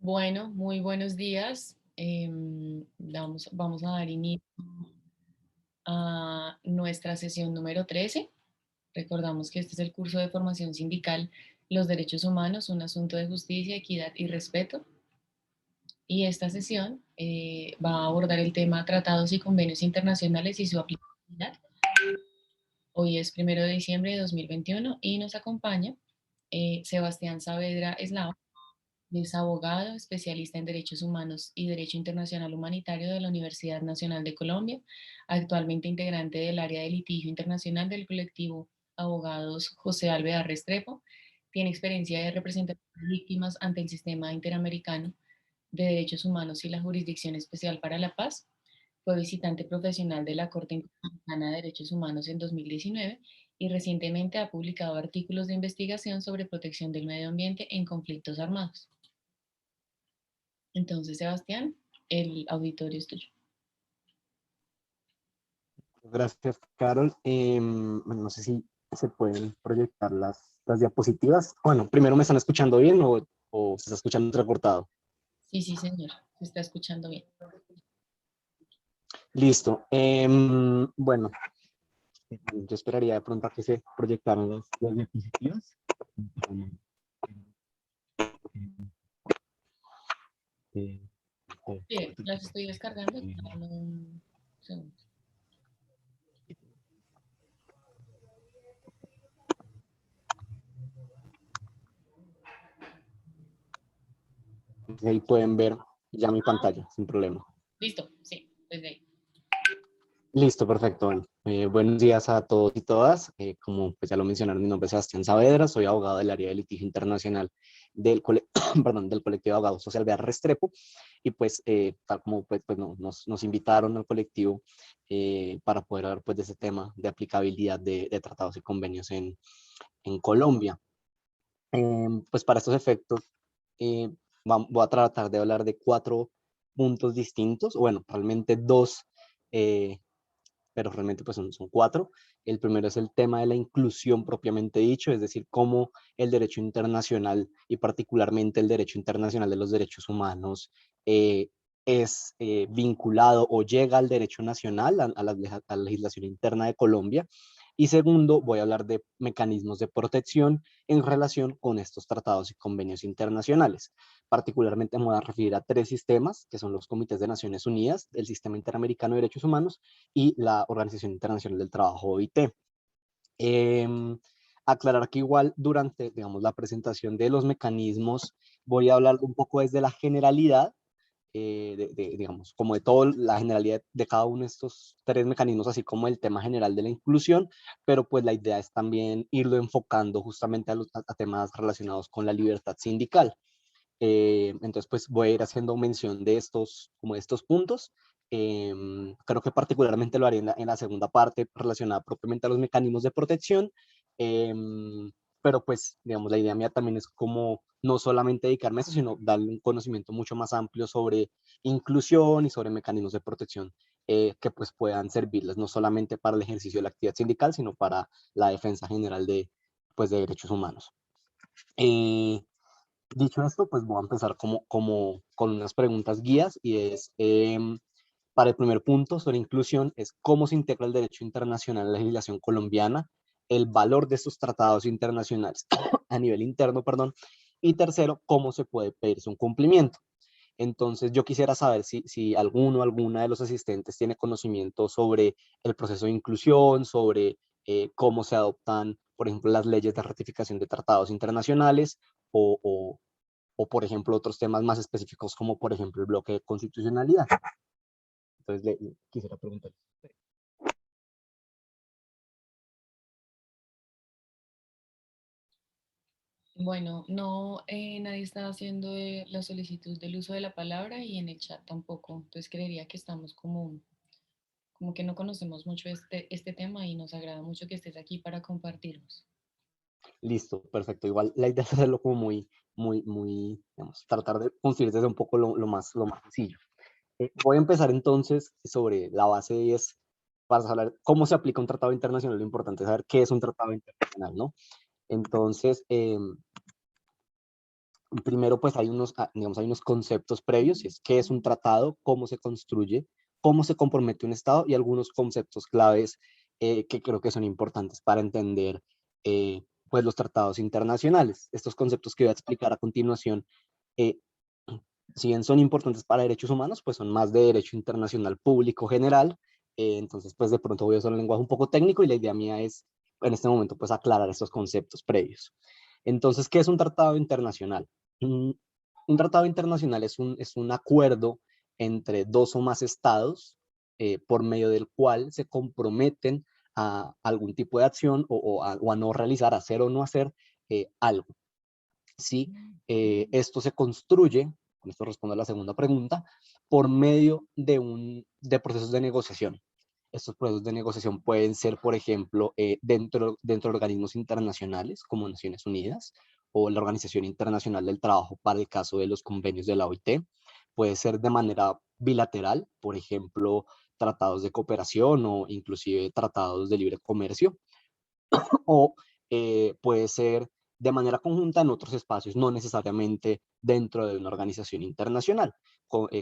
Bueno, muy buenos días. Vamos a dar inicio a nuestra sesión número 13. Recordamos que este es el curso de formación sindical Los Derechos Humanos, un asunto de justicia, equidad y respeto. Y esta sesión va a abordar el tema tratados y convenios internacionales y su aplicabilidad. Hoy es 1 de diciembre de 2021 y nos acompaña Sebastián Saavedra Eslao. Es abogado, especialista en derechos humanos y derecho internacional humanitario de la Universidad Nacional de Colombia, actualmente integrante del área de litigio internacional del colectivo Abogados José Álvarez Restrepo. Tiene experiencia de representación de víctimas ante el sistema interamericano de derechos humanos y la Jurisdicción Especial para la Paz. Fue visitante profesional de la Corte Interamericana de Derechos Humanos en 2019 y recientemente ha publicado artículos de investigación sobre protección del medio ambiente en conflictos armados. Entonces, Sebastián, el auditorio es tuyo. Gracias, Carol. Bueno, no sé si se pueden proyectar las diapositivas. Bueno, primero, ¿me están escuchando bien o se está escuchando entrecortado? Sí, sí, señor, se está escuchando bien. Listo. Bueno, yo esperaría de pronto a que se proyectaran las diapositivas. Eh, Bien, las estoy descargando. Dame un segundo. Ahí pueden ver ya mi pantalla, sin problema. Listo, sí, desde ahí. Listo, perfecto. Bueno, buenos días a todos y todas. Como pues ya lo mencionaron, mi nombre es Sebastián Saavedra, soy abogado del área de litigio internacional perdón, del colectivo de abogados Social Bear Restrepo. Y pues, tal como pues nos invitaron al colectivo para poder hablar pues de ese tema de aplicabilidad de tratados y convenios en Colombia. Pues para estos efectos, eh, voy a tratar de hablar de 4 puntos distintos, bueno, realmente 2, pero realmente pues son 4. El primero es el tema de la inclusión propiamente dicho, es decir, cómo el derecho internacional y particularmente el derecho internacional de los derechos humanos eh, es vinculado o llega al derecho nacional, a la legislación interna de Colombia. Y segundo, voy a hablar de mecanismos de protección en relación con estos tratados y convenios internacionales. Particularmente me voy a referir a 3 sistemas, que son los comités de Naciones Unidas, el Sistema Interamericano de Derechos Humanos y la Organización Internacional del Trabajo, OIT. Aclarar que igual durante, digamos, la presentación de los mecanismos voy a hablar un poco desde la generalidad, digamos, como de toda la generalidad de cada uno de estos 3 mecanismos, así como el tema general de la inclusión, pero pues la idea es también irlo enfocando justamente a temas relacionados con la libertad sindical. Entonces, pues voy a ir haciendo mención de como de estos puntos. Creo que particularmente lo haré en la segunda parte relacionada propiamente a los mecanismos de protección. Pero pues, digamos, la idea mía también es como no solamente dedicarme a eso, sino darle un conocimiento mucho más amplio sobre inclusión y sobre mecanismos de protección que pues puedan servirles no solamente para el ejercicio de la actividad sindical, sino para la defensa general pues, de derechos humanos. Eh, Dicho esto, pues voy a empezar con unas preguntas guías y es, para el primer punto sobre inclusión, es cómo se integra el derecho internacional en la legislación colombiana, el valor de estos tratados internacionales a nivel interno, perdón, y tercero, cómo se puede pedir su cumplimiento. Entonces, yo quisiera saber si alguno o alguna de los asistentes tiene conocimiento sobre el proceso de inclusión, sobre cómo se adoptan, por ejemplo, las leyes de ratificación de tratados internacionales o, por ejemplo, otros temas más específicos como, por ejemplo, el bloque de constitucionalidad. Entonces, quisiera preguntar. Bueno, no, nadie está haciendo la solicitud del uso de la palabra y en el chat tampoco. Entonces creería que estamos como que no conocemos mucho este tema y nos agrada mucho que estés aquí para compartirnos. Listo, perfecto. Igual la idea es hacerlo como digamos, tratar de construir desde un poco lo más sencillo. Voy a empezar entonces sobre la base y es para saber cómo se aplica un tratado internacional. Lo importante es saber qué es un tratado internacional, ¿no? Entonces, Primero, pues hay unos, digamos, hay unos conceptos previos, y es qué es un tratado, cómo se construye, cómo se compromete un Estado, y algunos conceptos claves que creo que son importantes para entender pues los tratados internacionales. Estos conceptos que voy a explicar a continuación, eh, si bien son importantes para derechos humanos, pues son más de derecho internacional público general. Entonces, pues de pronto voy a usar un lenguaje un poco técnico, y la idea mía es en este momento pues aclarar estos conceptos previos. Entonces, ¿qué es un tratado internacional? Un tratado internacional es un acuerdo entre dos o más estados por medio del cual se comprometen a algún tipo de acción o a no realizar, hacer o no hacer algo. ¿Sí? Esto se construye, con esto respondo a la segunda pregunta, por medio de procesos de negociación. Estos procesos de negociación pueden ser, por ejemplo, dentro de organismos internacionales como Naciones Unidas o la Organización Internacional del Trabajo para el caso de los convenios de la OIT. Puede ser de manera bilateral, por ejemplo, tratados de cooperación o inclusive tratados de libre comercio, o puede ser de manera conjunta en otros espacios, no necesariamente dentro de una organización internacional,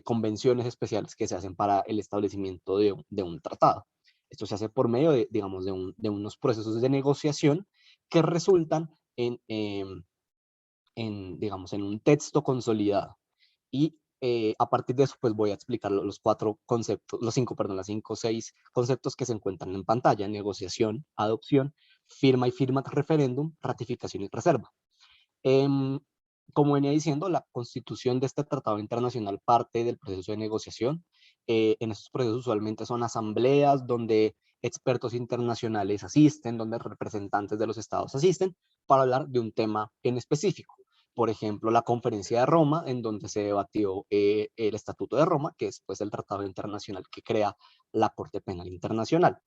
convenciones especiales que se hacen para el establecimiento de un tratado. Esto se hace por medio de, digamos, de unos procesos de negociación que resultan digamos, en un texto consolidado. Y a partir de eso, pues voy a explicar los cuatro conceptos, los cinco, perdón, las cinco o seis conceptos que se encuentran en pantalla: negociación, adopción, firma y firma de referéndum, ratificación y reserva. Em, Como venía diciendo, la constitución de este tratado internacional parte del proceso de negociación. En estos procesos usualmente son asambleas donde expertos internacionales asisten, donde representantes de los estados asisten para hablar de un tema en específico. Por ejemplo, la Conferencia de Roma, en donde se debatió el Estatuto de Roma, que es pues, el tratado internacional que crea la Corte Penal Internacional.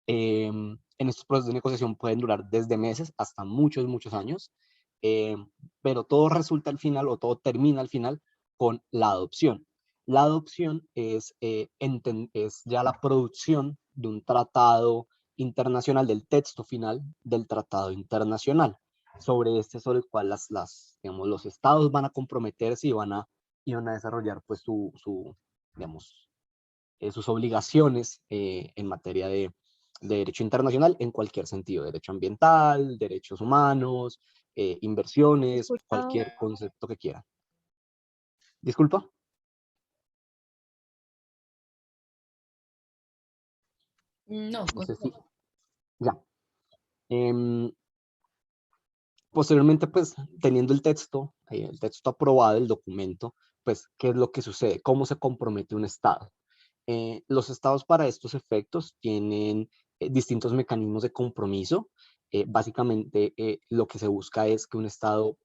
En estos procesos de negociación pueden durar desde meses hasta muchos, muchos años, eh, pero todo resulta al final, o todo termina al final, con la adopción. La adopción es ya la producción de un tratado internacional, del texto final del tratado internacional, sobre el cual digamos, los estados van a comprometerse y van a desarrollar pues, digamos, sus obligaciones en materia de derecho internacional en cualquier sentido: derecho ambiental, derechos humanos, inversiones, Disculpa, cualquier concepto que quieran. Disculpa. No, No sé si. Ya. Em, Posteriormente, pues, teniendo el texto aprobado, el documento, pues, ¿qué es lo que sucede? ¿Cómo se compromete un Estado? Los estados para estos efectos tienen distintos mecanismos de compromiso. Básicamente, lo que se busca es que un estado,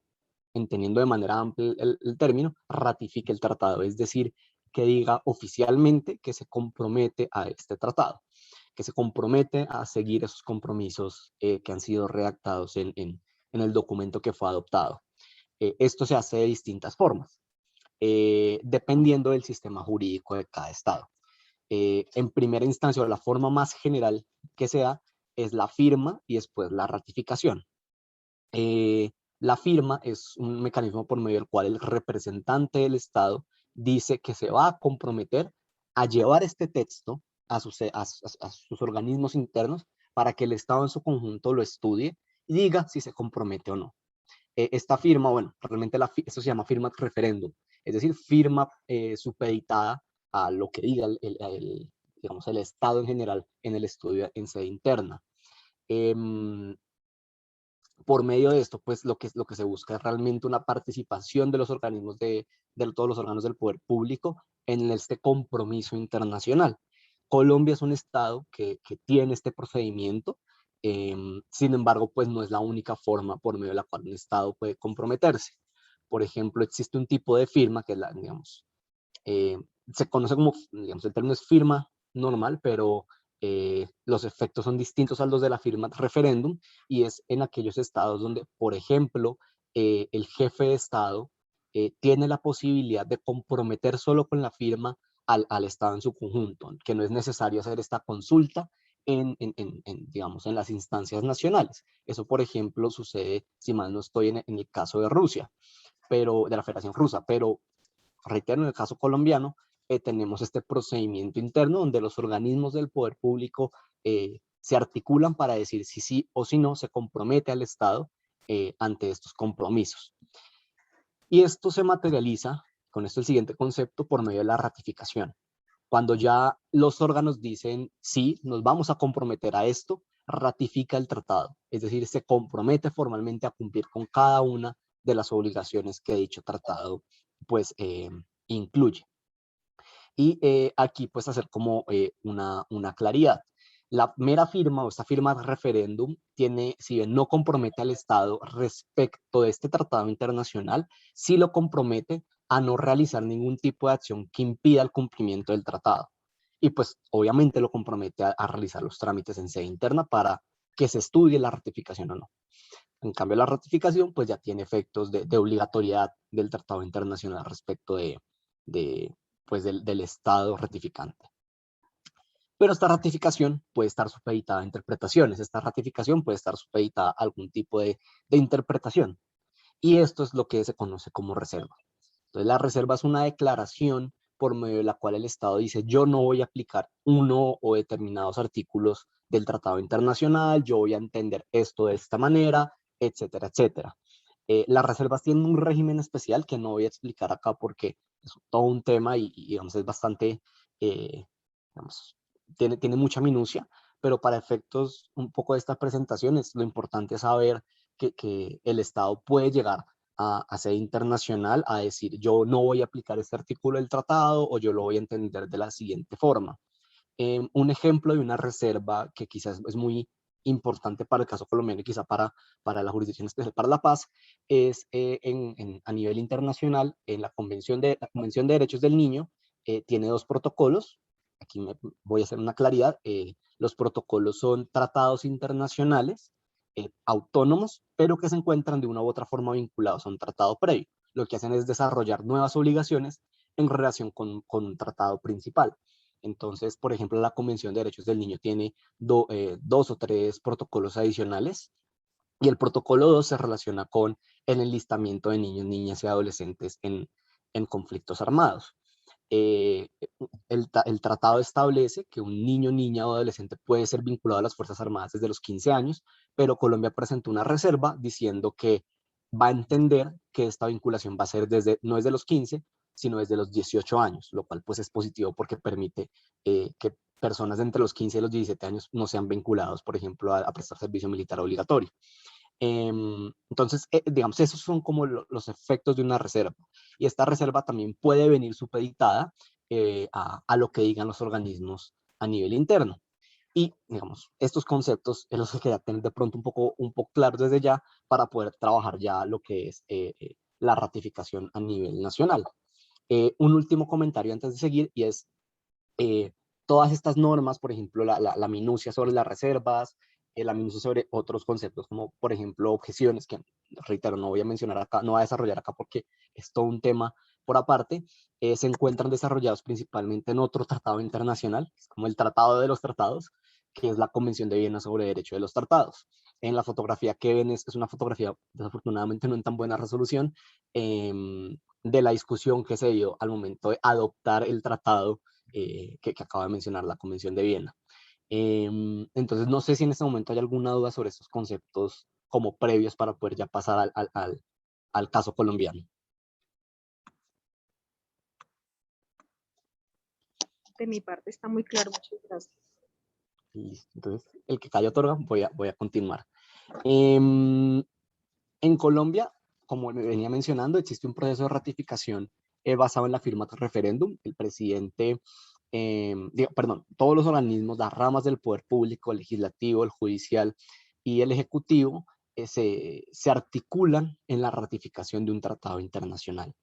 entendiendo de manera amplia el término, ratifique el tratado, es decir, que diga oficialmente que se compromete a este tratado, que se compromete a seguir esos compromisos que han sido redactados en el documento que fue adoptado. Esto se hace de distintas formas, dependiendo del sistema jurídico de cada estado. En primera instancia, la forma más general que se da es la firma y después la ratificación. Eh, la firma es un mecanismo por medio del cual el representante del Estado dice que se va a comprometer a llevar este texto a sus organismos internos para que el Estado en su conjunto lo estudie y diga si se compromete o no. Esta firma, bueno, realmente eso se llama firma de referéndum, es decir, firma supeditada a lo que diga digamos, el Estado en general en el estudio en sede interna. Em, por medio de esto, pues lo que se busca es realmente una participación de los organismos de todos los órganos del poder público en este compromiso internacional. Colombia es un estado que tiene este procedimiento. Sin embargo, pues no es la única forma por medio de la cual un estado puede comprometerse. Por ejemplo, existe un tipo de firma que digamos, eh, se conoce como, digamos, el término es firma normal, pero los efectos son distintos a los de la firma de referéndum, y es en aquellos estados donde, por ejemplo, el jefe de estado tiene la posibilidad de comprometer solo con la firma al estado en su conjunto, que no es necesario hacer esta consulta digamos, en las instancias nacionales. Eso, por ejemplo, sucede, si mal no estoy, en el caso de Rusia. pero de la Federación Rusa, pero reitero, en el caso colombiano, tenemos este procedimiento interno donde los organismos del poder público se articulan para decir si sí o si no se compromete al Estado ante estos compromisos. Y esto se materializa, con esto el siguiente concepto, por medio de la ratificación. Cuando ya los órganos dicen, sí, nos vamos a comprometer a esto, ratifica el tratado. Es decir, se compromete formalmente a cumplir con cada una de las obligaciones que dicho tratado pues incluye. Y aquí pues hacer como una claridad. La mera firma o esta firma de referéndum tiene, si bien no compromete al Estado respecto de este tratado internacional, sí lo compromete a no realizar ningún tipo de acción que impida el cumplimiento del tratado. Y pues obviamente lo compromete a realizar los trámites en sede interna para que se estudie la ratificación o no. En cambio, la ratificación pues ya tiene efectos de obligatoriedad del tratado internacional respecto de pues del Estado ratificante. Pero esta ratificación puede estar supeditada a interpretaciones, esta ratificación puede estar supeditada a algún tipo de interpretación. Y esto es lo que se conoce como reserva. Entonces, la reserva es una declaración por medio de la cual el Estado dice, yo no voy a aplicar uno o determinados artículos del tratado internacional, yo voy a entender esto de esta manera, etcétera, etcétera. Las reservas tienen un régimen especial que no voy a explicar acá porque es todo un tema y digamos, es bastante, digamos, tiene mucha minucia, pero para efectos un poco de estas presentaciones, lo importante es saber que el Estado puede llegar a sede internacional a decir yo no voy a aplicar este artículo del tratado o yo lo voy a entender de la siguiente forma. Un ejemplo de una reserva que quizás es muy importante para el caso colombiano y quizá para la Jurisdicción Especial para la Paz es a nivel internacional en la Convención de Derechos del Niño tiene dos protocolos. Aquí voy a hacer una claridad. Los protocolos son tratados internacionales autónomos, pero que se encuentran de una u otra forma vinculados a un tratado previo. Lo que hacen es desarrollar nuevas obligaciones en relación con un tratado principal. Entonces, por ejemplo, la Convención de Derechos del Niño tiene dos o tres protocolos adicionales y el protocolo 2 se relaciona con el enlistamiento de niños, niñas y adolescentes en conflictos armados. Eh, el tratado establece que un niño, niña o adolescente puede ser vinculado a las Fuerzas Armadas desde los 15 años, pero Colombia presentó una reserva diciendo que va a entender que esta vinculación va a ser no desde los 15, sino desde los 18 años, lo cual pues es positivo porque permite que personas de entre los 15 y los 17 años no sean vinculados, por ejemplo, a prestar servicio militar obligatorio. Entonces, digamos, esos son como los efectos de una reserva. Y esta reserva también puede venir supeditada a lo que digan los organismos a nivel interno. Y, digamos, estos conceptos es los que quería tener de pronto un poco claros desde ya para poder trabajar ya lo que es la ratificación a nivel nacional. Un último comentario antes de seguir y es eh, todas estas normas, por ejemplo, la minucia sobre las reservas, la minucia sobre otros conceptos como, por ejemplo, objeciones, que reitero, no voy a mencionar acá, no voy a desarrollar acá porque es todo un tema por aparte, se encuentran desarrollados principalmente en otro tratado internacional, es como el Tratado de los Tratados, que es la Convención de Viena sobre Derecho de los Tratados. En la fotografía que ven es una fotografía, desafortunadamente no en tan buena resolución, de la discusión que se dio al momento de adoptar el tratado que acabo de mencionar, la Convención de Viena. Entonces, no sé si en este momento hay alguna duda sobre estos conceptos como previos para poder ya pasar al caso colombiano. De mi parte está muy claro, muchas gracias. Listo. Entonces, el que calla otorga, voy a continuar. En Colombia, como me venía mencionando, existe un proceso de ratificación basado en la firma de referéndum. El presidente, todos los organismos, las ramas del poder público, el legislativo, el judicial y el ejecutivo se articulan en la ratificación de un tratado internacional.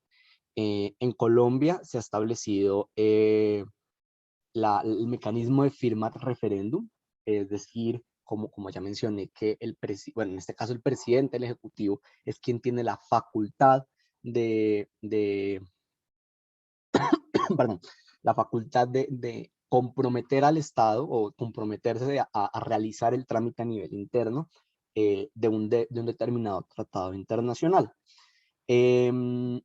En Colombia se ha establecido el mecanismo de firma referéndum, es decir, como ya mencioné, que en este caso el presidente, el ejecutivo, es quien tiene la facultad perdón, la facultad de comprometer al Estado o comprometerse a realizar el trámite a nivel interno de un determinado tratado internacional. Em,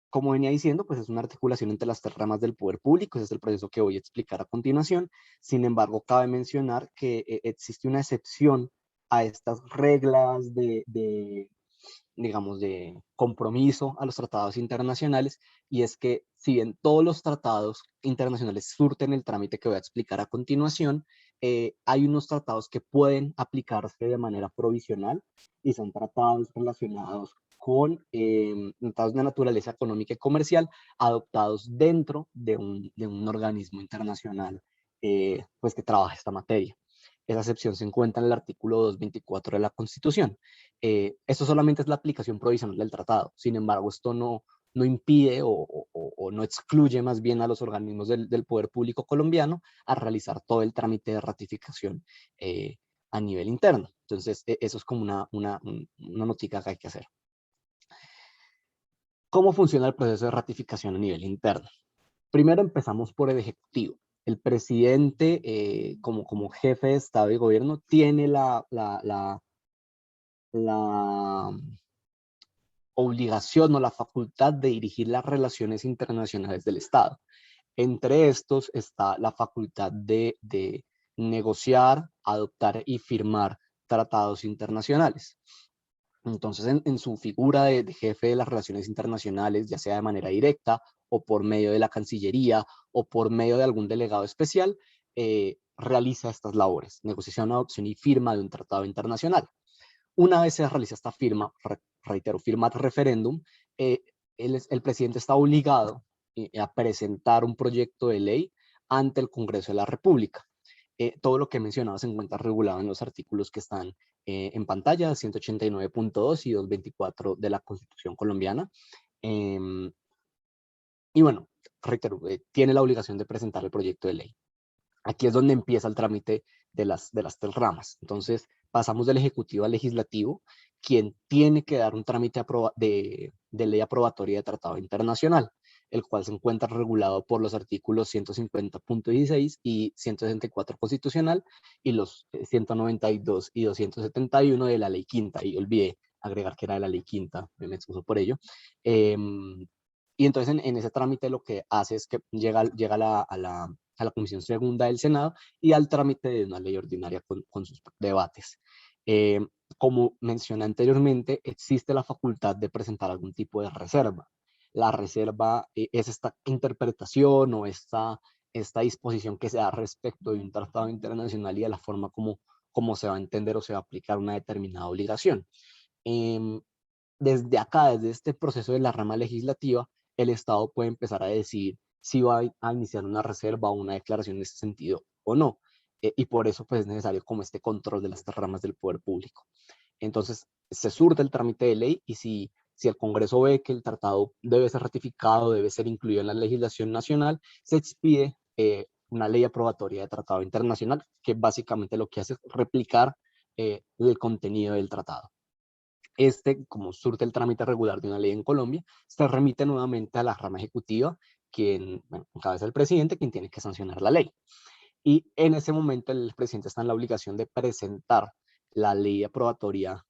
Como venía diciendo, pues es una articulación entre las tres ramas del poder público, ese es el proceso que voy a explicar a continuación. Sin embargo, cabe mencionar que existe una excepción a estas reglas digamos, de compromiso a los tratados internacionales, y es que si bien todos los tratados internacionales surten el trámite que voy a explicar a continuación, hay unos tratados que pueden aplicarse de manera provisional y son tratados relacionados con tratados de naturaleza económica y comercial adoptados dentro de un organismo internacional pues que trabaja esta materia. Esa excepción se encuentra en el artículo 224 de la Constitución. Esto solamente es la aplicación provisional del tratado. Sin embargo, esto no impide o no excluye más bien a los organismos del poder público colombiano a realizar todo el trámite de ratificación a nivel interno. Entonces, eso es como una notica que hay que hacer. ¿Cómo funciona el proceso de ratificación a nivel interno? Primero empezamos por el Ejecutivo. El presidente, como jefe de Estado y Gobierno, tiene la obligación o la facultad de dirigir las relaciones internacionales del Estado. Entre estos está la facultad de negociar, adoptar y firmar tratados internacionales. Entonces, en su figura de jefe de las relaciones internacionales, ya sea de manera directa o por medio de la Cancillería o por medio de algún delegado especial, realiza estas labores: negociación, adopción y firma de un tratado internacional. Una vez se realiza esta firma, reitero, firma de referéndum, el presidente está obligado a presentar un proyecto de ley ante el Congreso de la República. Todo lo que he mencionado se encuentra regulado en los artículos que están en pantalla, 189.2 y 224 de la Constitución colombiana. Y bueno, reitero, tiene la obligación de presentar el proyecto de ley. Aquí es donde empieza el trámite de las tres ramas. Entonces, pasamos del Ejecutivo al Legislativo, quien tiene que dar un trámite de ley aprobatoria de tratado internacional, el cual se encuentra regulado por los artículos 150.16 y 164 constitucional y los 192 y 271 de la ley quinta, y olvidé agregar que era de la ley quinta, me excuso por ello. Y entonces en ese trámite lo que hace es que llega a la Comisión Segunda del Senado y al trámite de una ley ordinaria con sus debates. Como mencioné anteriormente, existe la facultad de presentar algún tipo de reserva. La reserva es esta interpretación o esta disposición que se da respecto de un tratado internacional y de la forma como se va a entender o se va a aplicar una determinada obligación. Desde acá, desde este proceso de la rama legislativa, el Estado puede empezar a decidir si va a iniciar una reserva o una declaración en ese sentido o no. Y por eso pues, es necesario como este control de las ramas del poder público. Entonces, se surte el trámite de ley y si el Congreso ve que el tratado debe ser ratificado, debe ser incluido en la legislación nacional, se expide una ley aprobatoria de tratado internacional que básicamente lo que hace es replicar el contenido del tratado. Como surte el trámite regular de una ley en Colombia, se remite nuevamente a la rama ejecutiva, quien, bueno, encabeza el presidente, quien tiene que sancionar la ley. Y en ese momento el presidente está en la obligación de presentar la ley aprobatoria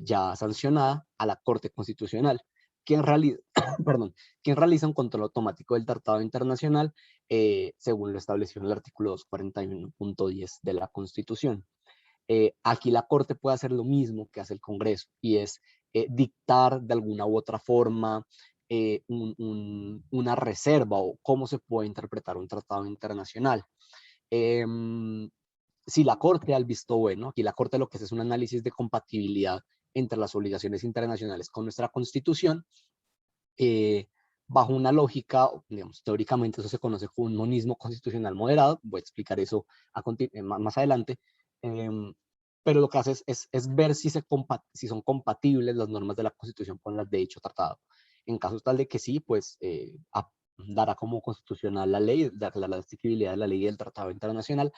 ya sancionada a la Corte Constitucional, quien realiza, perdón, quien realiza un control automático del tratado internacional según lo establecido en el artículo 241.10 de la Constitución. Aquí la Corte puede hacer lo mismo que hace el Congreso, y es dictar de alguna u otra forma una reserva o cómo se puede interpretar un tratado internacional. Si la Corte al visto bueno, aquí la Corte lo que hace es un análisis de compatibilidad entre las obligaciones internacionales con nuestra Constitución, bajo una lógica, digamos, teóricamente eso se conoce como un monismo constitucional moderado, voy a explicar eso más adelante, pero lo que hace es ver si son compatibles las normas de la Constitución con las de dicho tratado. En caso tal de que sí, pues dará como constitucional la ley, dará la exigibilidad de la ley del tratado internacional.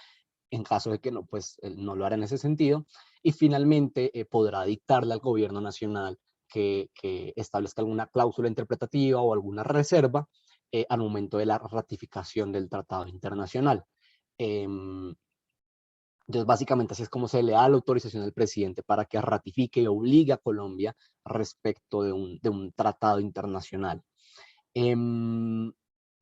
En caso de que no, pues no lo hará en ese sentido. Y finalmente podrá dictarle al gobierno nacional que establezca alguna cláusula interpretativa o alguna reserva al momento de la ratificación del tratado internacional. Entonces, básicamente así es como se le da la autorización al presidente para que ratifique y obligue a Colombia respecto de un tratado internacional. Em,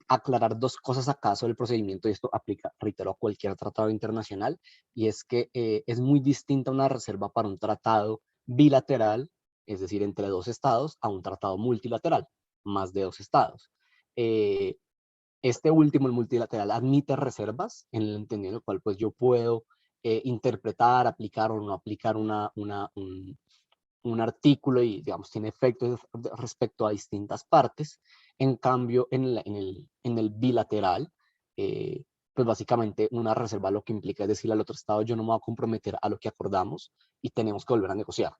Aclarar dos cosas acá sobre el procedimiento, y esto aplica, reitero, a cualquier tratado internacional, y es que es muy distinta una reserva para un tratado bilateral, es decir, entre dos estados, a un tratado multilateral, más de dos estados. Eh, este último, el multilateral, admite reservas en el entendido en el cual pues yo puedo interpretar, aplicar o no aplicar un artículo y, digamos, tiene efectos respecto a distintas partes. En cambio, en el bilateral, pues básicamente una reserva lo que implica es decirle al otro estado, yo no me voy a comprometer a lo que acordamos y tenemos que volver a negociar.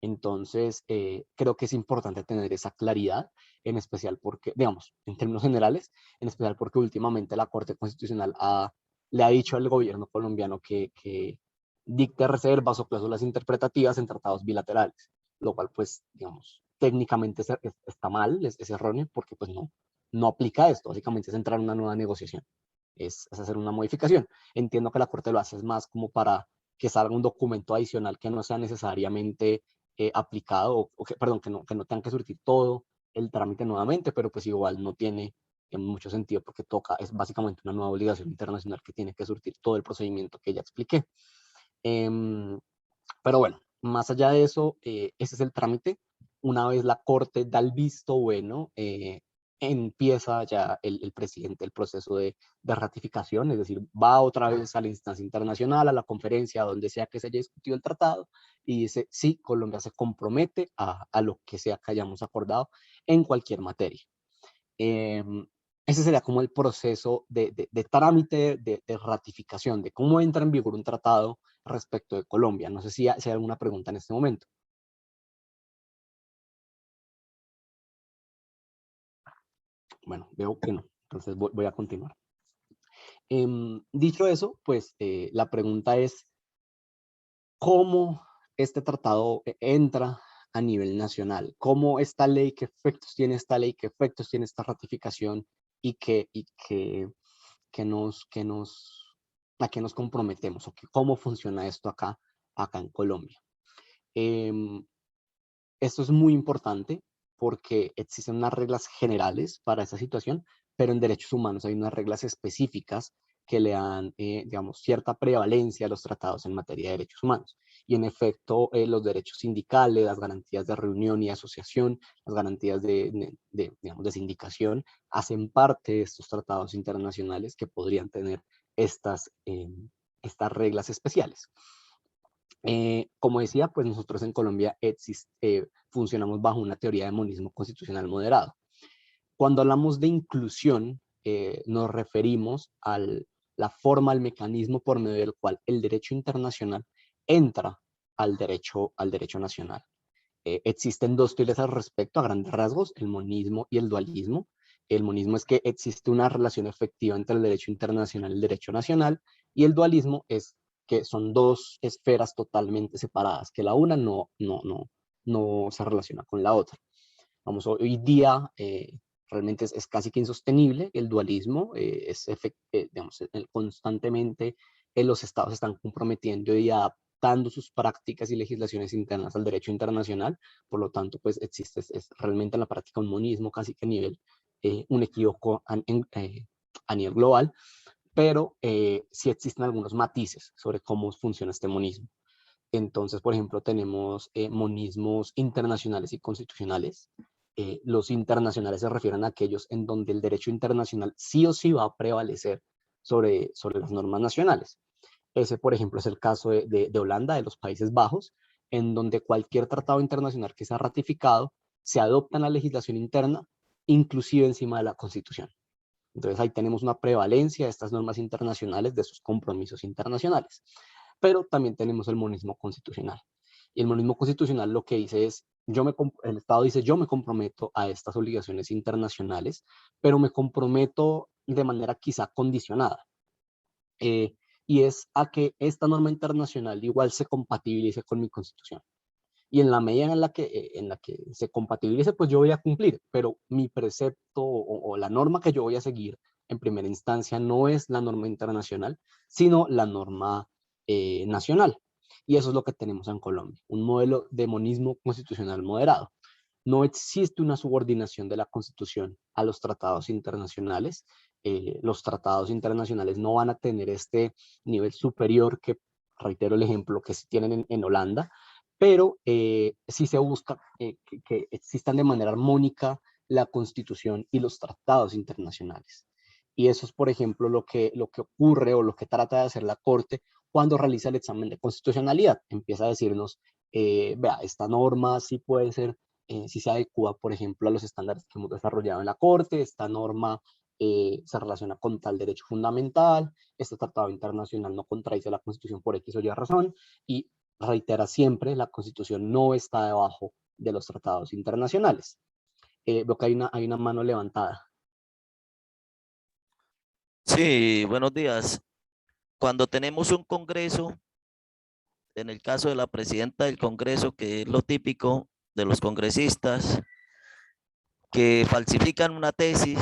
Entonces, creo que es importante tener esa claridad, en especial porque, digamos, en términos generales, en especial porque últimamente la Corte Constitucional le ha dicho al gobierno colombiano que dicte reservas o cláusulas interpretativas en tratados bilaterales, lo cual, pues, digamos, técnicamente está mal, es erróneo, porque pues no aplica esto, básicamente es entrar en una nueva negociación, es hacer una modificación. Entiendo que la Corte lo hace es más como para que salga un documento adicional que no sea necesariamente aplicado, perdón, que no tengan que surtir todo el trámite nuevamente, pero pues igual no tiene en mucho sentido porque toca, es básicamente una nueva obligación internacional que tiene que surtir todo el procedimiento que ya expliqué. Em, pero bueno, más allá de eso, ese es el trámite. Una vez la Corte da el visto bueno, empieza ya el presidente el proceso de ratificación, es decir, va otra vez a la instancia internacional, a la conferencia, donde sea que se haya discutido el tratado, y dice, sí, Colombia se compromete a lo que sea que hayamos acordado en cualquier materia. Ese sería como el proceso de trámite de ratificación, de cómo entra en vigor un tratado respecto de Colombia. No sé si hay alguna pregunta en este momento. Bueno, veo que no, entonces voy a continuar. Dicho eso, pues la pregunta es, ¿cómo este tratado entra a nivel nacional? ¿Cómo esta ley, qué efectos tiene esta ley, qué efectos tiene esta ratificación y a qué nos comprometemos o cómo funciona esto acá en Colombia? Em, Esto es muy importante porque existen unas reglas generales para esta situación, pero en derechos humanos hay unas reglas específicas que le dan, digamos, cierta prevalencia a los tratados en materia de derechos humanos. Y en efecto, los derechos sindicales, las garantías de reunión y asociación, las garantías digamos, de sindicación, hacen parte de estos tratados internacionales que podrían tener estas reglas especiales. Como decía, pues nosotros en Colombia funcionamos bajo una teoría de monismo constitucional moderado. Cuando hablamos de inclusión, nos referimos a la forma, al mecanismo por medio del cual el derecho internacional entra al derecho nacional. Existen dos teorías al respecto, a grandes rasgos, el monismo y el dualismo. El monismo es que existe una relación efectiva entre el derecho internacional y el derecho nacional, y el dualismo es que son dos esferas totalmente separadas, que la una no se relaciona con la otra. Vamos, hoy día realmente es casi que insostenible el dualismo, digamos, constantemente los estados están comprometiendo y adaptando sus prácticas y legislaciones internas al derecho internacional, por lo tanto, pues existe es realmente en la práctica un monismo casi que a nivel, un equívoco a nivel global, pero sí existen algunos matices sobre cómo funciona este monismo. Entonces, por ejemplo, tenemos monismos internacionales y constitucionales. Los internacionales se refieren a aquellos en donde el derecho internacional sí o sí va a prevalecer sobre las normas nacionales. Ese, por ejemplo, es el caso de Holanda, de los Países Bajos, en donde cualquier tratado internacional que sea ratificado se adopta en la legislación interna, inclusive encima de la Constitución. Entonces ahí tenemos una prevalencia de estas normas internacionales, de sus compromisos internacionales. Pero también tenemos el monismo constitucional. Y el monismo constitucional lo que dice es, el Estado dice, yo me comprometo a estas obligaciones internacionales, pero me comprometo de manera quizá condicionada. Y es a que esta norma internacional igual se compatibilice con mi constitución. Y en la medida en la que se compatibilice, pues yo voy a cumplir, pero mi precepto o la norma que yo voy a seguir en primera instancia no es la norma internacional, sino la norma nacional. Y eso es lo que tenemos en Colombia, un modelo de monismo constitucional moderado. No existe una subordinación de la Constitución a los tratados internacionales. Los tratados internacionales no van a tener este nivel superior que, reitero el ejemplo, que sí tienen en Holanda, pero sí se busca que existan de manera armónica la Constitución y los tratados internacionales. Y eso es, por ejemplo, lo que ocurre o lo que trata de hacer la Corte cuando realiza el examen de constitucionalidad. Empieza a decirnos, vea, esta norma sí puede ser, sí se adecua, por ejemplo, a los estándares que hemos desarrollado en la Corte, esta norma se relaciona con tal derecho fundamental, este tratado internacional no contradice la Constitución por X o Y razón, y reitera siempre, la Constitución no está debajo de los tratados internacionales. Veo que hay una mano levantada. Sí, buenos días. Cuando tenemos un congreso, en el caso de la presidenta del congreso, que es lo típico de los congresistas, que falsifican una tesis,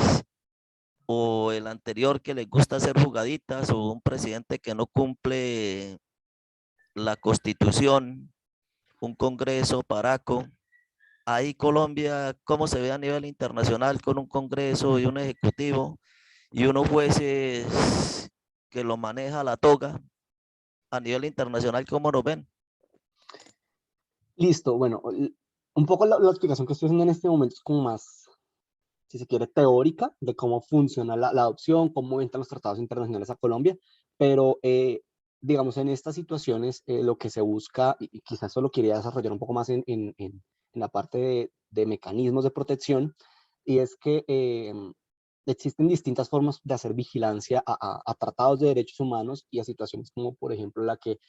o el anterior que les gusta hacer jugaditas, o un presidente que no cumple la constitución, un congreso paraco. Ahí Colombia, ¿cómo se ve a nivel internacional con un congreso y un ejecutivo y unos jueces que lo maneja la toga? A nivel internacional, ¿cómo nos ven? Listo, bueno, un poco la explicación que estoy haciendo en este momento es como más, si se quiere, teórica de cómo funciona la adopción, cómo entran los tratados internacionales a Colombia, pero digamos, en estas situaciones lo que se busca, y quizás eso lo quería desarrollar un poco más en la parte de mecanismos de protección, y es que existen distintas formas de hacer vigilancia a tratados de derechos humanos y a situaciones como, por ejemplo, la que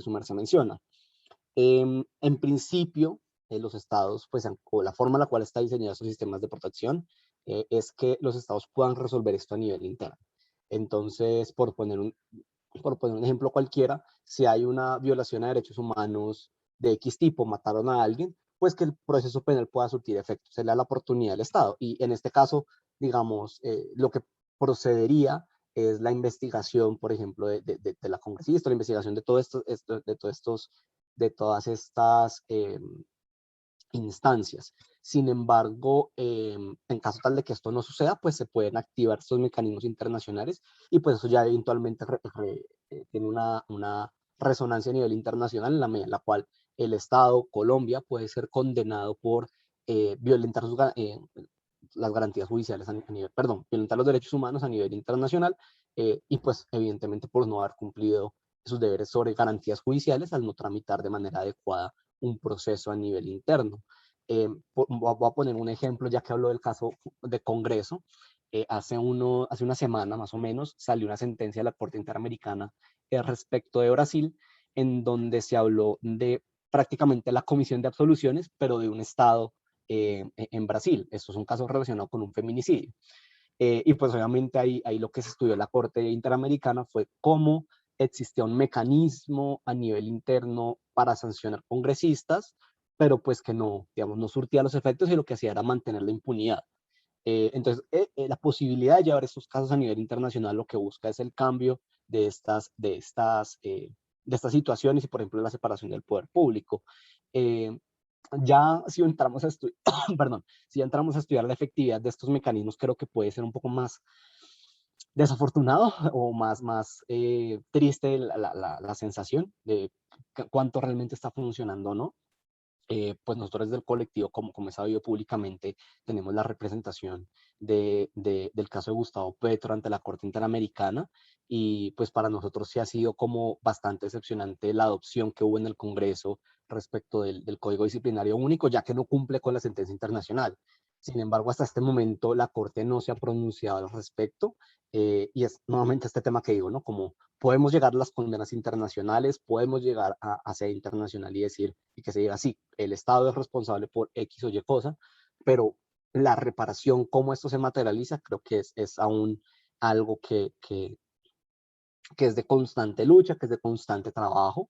su merced menciona. En principio, los estados, pues, o la forma en la cual está diseñado sus sistemas de protección, es que los estados puedan resolver esto a nivel interno. Entonces, por poner un ejemplo cualquiera, si hay una violación a derechos humanos de X tipo, mataron a alguien, pues que el proceso penal pueda surtir efectos, se le da la oportunidad al Estado. Y en este caso, digamos, lo que procedería es la investigación, por ejemplo, de la congresista, la investigación de, de todas estas instancias. Sin embargo, en caso tal de que esto no suceda, pues se pueden activar estos mecanismos internacionales y pues eso ya eventualmente tiene una resonancia a nivel internacional en la medida en la cual el Estado, Colombia, puede ser condenado por violentar las garantías judiciales a nivel, perdón, violentar los derechos humanos a nivel internacional y pues evidentemente por no haber cumplido sus deberes sobre garantías judiciales al no tramitar de manera adecuada un proceso a nivel interno. Voy a poner un ejemplo, ya que hablo del caso de Congreso. Hace una semana más o menos salió una sentencia de la Corte Interamericana respecto de Brasil, en donde se habló de prácticamente la comisión de absoluciones, pero de un Estado en Brasil. Esto es un caso relacionado con un feminicidio. Y pues obviamente ahí lo que se estudió en la Corte Interamericana fue cómo existía un mecanismo a nivel interno para sancionar congresistas, pero pues que no, digamos, no surtía los efectos y lo que hacía era mantener la impunidad. Entonces, la posibilidad de llevar estos casos a nivel internacional lo que busca es el cambio de estas situaciones y, por ejemplo, la separación del poder público. Eh, ya si entramos a perdón, si entramos a estudiar la efectividad de estos mecanismos, creo que puede ser un poco más desafortunado o más triste la sensación de cuánto realmente está funcionando, ¿no? Pues nosotros desde el colectivo, como he sabido públicamente, tenemos la representación del caso de Gustavo Petro ante la Corte Interamericana y pues para nosotros sí ha sido como bastante decepcionante la adopción que hubo en el Congreso respecto del Código Disciplinario Único, ya que no cumple con la sentencia internacional. Sin embargo, hasta este momento la Corte no se ha pronunciado al respecto y es nuevamente este tema que digo, ¿no? Como podemos llegar a las condenas internacionales, podemos llegar a sede internacional y decir, y que se diga, sí, el Estado es responsable por X o Y cosa, pero la reparación, cómo esto se materializa, creo que es aún algo que es de constante lucha, que es de constante trabajo,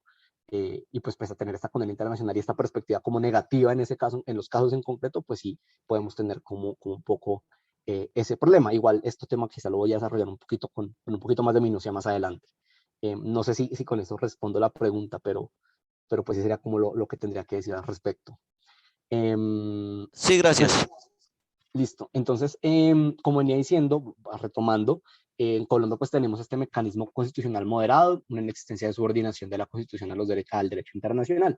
y pues pese a tener esta condena internacional y esta perspectiva como negativa en ese caso, en los casos en concreto, pues sí podemos tener como un poco ese problema. Igual este tema quizá lo voy a desarrollar un poquito con un poquito más de minucia más adelante. No sé si con eso respondo la pregunta, pero pues sí sería como lo que tendría que decir al respecto. Sí, gracias. Listo. Entonces, como venía diciendo, retomando, en Colombia pues tenemos este mecanismo constitucional moderado, una inexistencia de subordinación de la Constitución a al derecho internacional,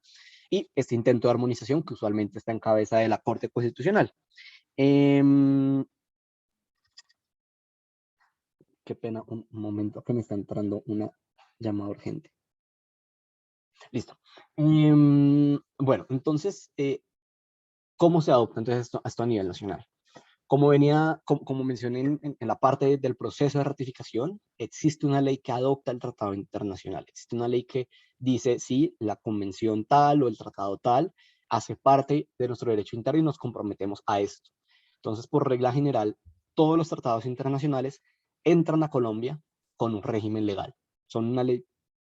y este intento de armonización que usualmente está en cabeza de la Corte Constitucional. Qué pena, un momento que me está entrando una llamada urgente. Listo. Bueno, entonces, ¿cómo se adopta entonces esto a nivel nacional? Como mencioné en la parte del proceso de ratificación, existe una ley que adopta el tratado internacional. Existe una ley que dice, sí, la convención tal o el tratado tal hace parte de nuestro derecho interno y nos comprometemos a esto. Entonces, por regla general, todos los tratados internacionales entran a Colombia con un régimen legal. Son una ley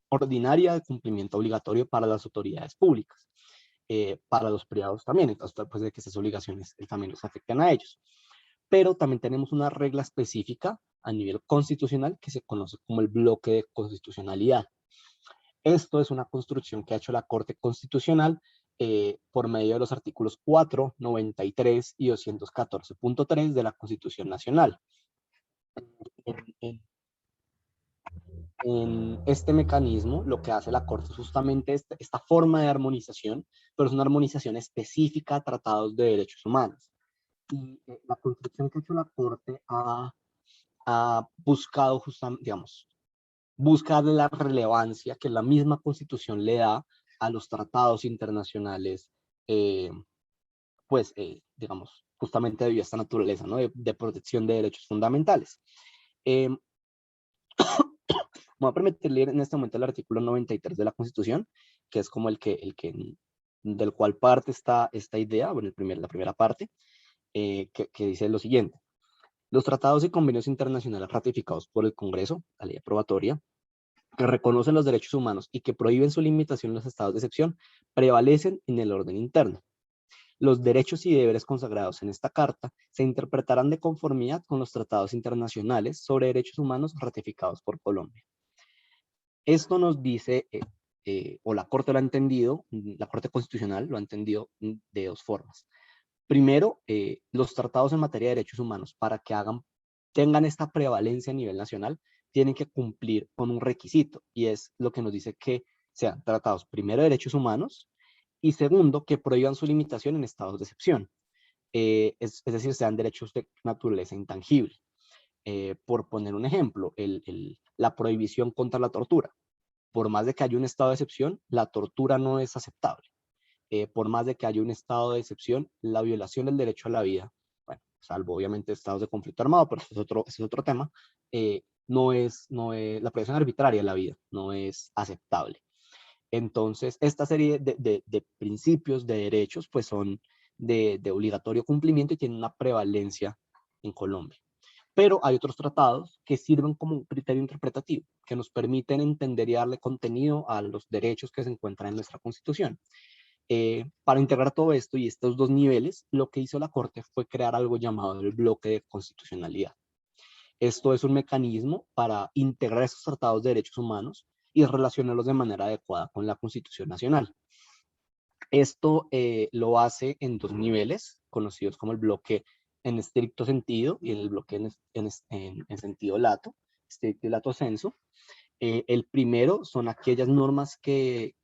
ordinaria de cumplimiento obligatorio para las autoridades públicas, para los privados también, entonces pues de que esas obligaciones también los afectan a ellos. Pero también tenemos una regla específica a nivel constitucional que se conoce como el bloque de constitucionalidad. Esto es una construcción que ha hecho la Corte Constitucional por medio de los artículos 4, 93 y 214.3 de la Constitución Nacional. En este mecanismo, lo que hace la Corte es justamente esta forma de armonización, pero es una armonización específica a tratados de derechos humanos. Y la construcción que ha hecho la Corte ha buscado justamente, digamos, buscar la relevancia que la misma Constitución le da a los tratados internacionales, digamos, justamente debido a esta naturaleza, ¿no? de protección de derechos fundamentales. Me voy a permitir leer en este momento el artículo 93 de la Constitución, que es como del cual parte esta idea, bueno, la primera parte, que dice lo siguiente. Los tratados y convenios internacionales ratificados por el Congreso, la ley aprobatoria, que reconocen los derechos humanos y que prohíben su limitación en los estados de excepción, prevalecen en el orden interno. Los derechos y deberes consagrados en esta carta se interpretarán de conformidad con los tratados internacionales sobre derechos humanos ratificados por Colombia. Esto nos dice, o la Corte lo ha entendido, la Corte Constitucional lo ha entendido de dos formas. Primero, los tratados en materia de derechos humanos, para que tengan esta prevalencia a nivel nacional, tienen que cumplir con un requisito, y es lo que nos dice que sean tratados, primero, de derechos humanos, y segundo, que prohíban su limitación en estados de excepción. Es decir, sean derechos de naturaleza intangible. Por poner un ejemplo, la prohibición contra la tortura. Por más de que haya un estado de excepción, la tortura no es aceptable. Por más de que haya un estado de excepción, la violación del derecho a la vida, bueno, salvo obviamente estados de conflicto armado, pero ese es otro tema, la prohibición arbitraria de la vida no es aceptable. Entonces, esta serie de principios, de derechos, pues son de obligatorio cumplimiento y tienen una prevalencia en Colombia. Pero hay otros tratados que sirven como un criterio interpretativo, que nos permiten entender y darle contenido a los derechos que se encuentran en nuestra Constitución. Para integrar todo esto y estos dos niveles, lo que hizo la Corte fue crear algo llamado el bloque de constitucionalidad. Esto es un mecanismo para integrar estos tratados de derechos humanos y relacionarlos de manera adecuada con la Constitución Nacional. Esto lo hace en dos niveles, conocidos como el bloque en estricto sentido y el bloque en sentido lato, estricto y lato sensu. El primero son aquellas normas que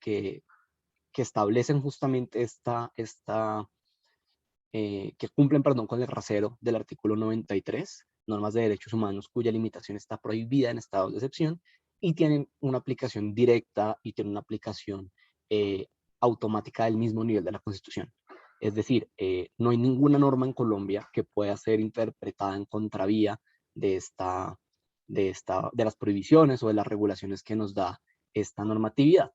establecen justamente que cumplen, perdón, con el rasero del artículo 93, normas de derechos humanos cuya limitación está prohibida en estados de excepción, y tienen una aplicación directa y tienen una aplicación automática del mismo nivel de la Constitución. Es decir, no hay ninguna norma en Colombia que pueda ser interpretada en contravía de las prohibiciones o de las regulaciones que nos da esta normatividad.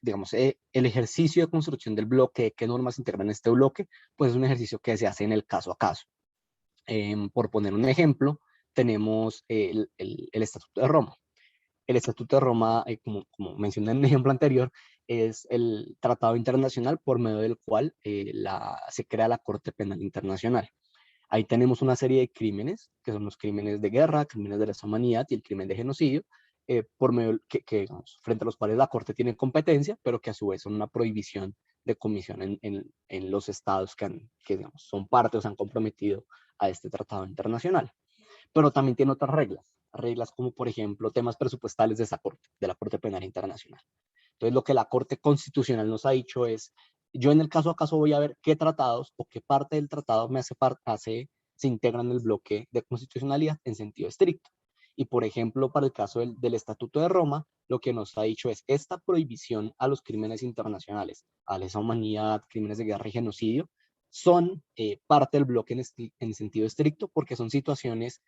Digamos, el ejercicio de construcción del bloque, qué normas integran este bloque, pues es un ejercicio que se hace en el caso a caso. Por poner un ejemplo, tenemos el Estatuto de Roma. El Estatuto de Roma, como mencioné en el ejemplo anterior, es el tratado internacional por medio del cual se crea la Corte Penal Internacional. Ahí tenemos una serie de crímenes, que son los crímenes de guerra, crímenes de lesa humanidad y el crimen de genocidio, por medio digamos, frente a los cuales la Corte tiene competencia, pero que a su vez son una prohibición de comisión en los estados que digamos, son parte o se han comprometido a este tratado internacional. Pero también tiene otras reglas como por ejemplo temas presupuestales de esa Corte, de la Corte Penal Internacional. Entonces lo que la Corte Constitucional nos ha dicho es, yo en el caso a caso voy a ver qué tratados o qué parte del tratado se integra en el bloque de constitucionalidad en sentido estricto. Y por ejemplo, para el caso del Estatuto de Roma, lo que nos ha dicho es esta prohibición a los crímenes internacionales, a lesa humanidad, crímenes de guerra y genocidio, son parte del bloque en sentido estricto porque son situaciones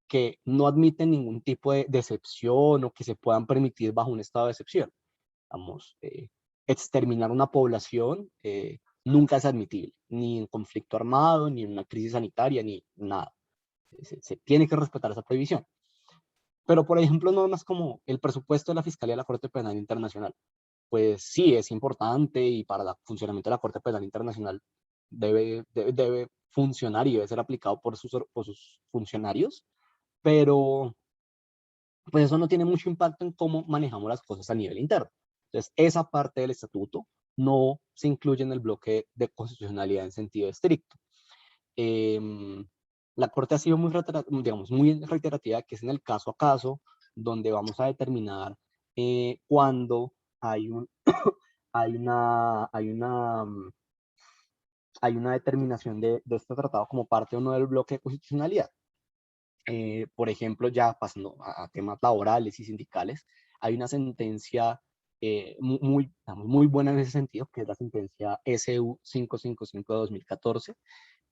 que no admiten ningún tipo de excepción o que se puedan permitir bajo un estado de excepción. Vamos, exterminar una población nunca es admitible, ni en conflicto armado, ni en una crisis sanitaria, ni nada. Se tiene que respetar esa prohibición. Pero, por ejemplo, normas como el presupuesto de la Fiscalía de la Corte Penal Internacional, pues sí, es importante y para el funcionamiento de la Corte Penal Internacional debe funcionar y debe ser aplicado por sus funcionarios, pero pues eso no tiene mucho impacto en cómo manejamos las cosas a nivel interno. Entonces, esa parte del estatuto no se incluye en el bloque de constitucionalidad en sentido estricto. La Corte ha sido muy reiterativa, que es en el caso a caso, donde vamos a determinar cuando hay una determinación de este tratado como parte o no del bloque de constitucionalidad. Por ejemplo, ya pasando a temas laborales y sindicales, hay una sentencia muy buena en ese sentido, que es la sentencia SU 555 de 2014.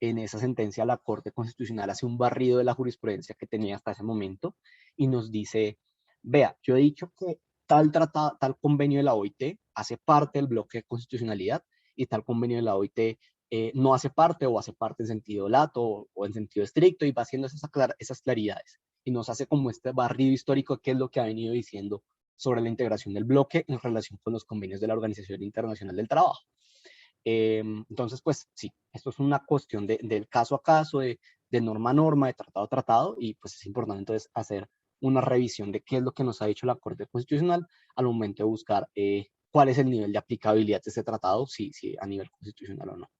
En esa sentencia, la Corte Constitucional hace un barrido de la jurisprudencia que tenía hasta ese momento y nos dice, vea, yo he dicho que tal tratado, tal convenio de la OIT hace parte del bloque de constitucionalidad y tal convenio de la OIT no hace parte o hace parte en sentido lato o en sentido estricto y va haciendo esas claridades y nos hace como este barrido histórico que es lo que ha venido diciendo sobre la integración del bloque en relación con los convenios de la Organización Internacional del Trabajo. Entonces, pues sí, esto es una cuestión del caso a caso, de norma a norma, de tratado a tratado, y pues es importante entonces hacer una revisión de qué es lo que nos ha dicho la Corte Constitucional al momento de buscar cuál es el nivel de aplicabilidad de este tratado, si a nivel constitucional o no.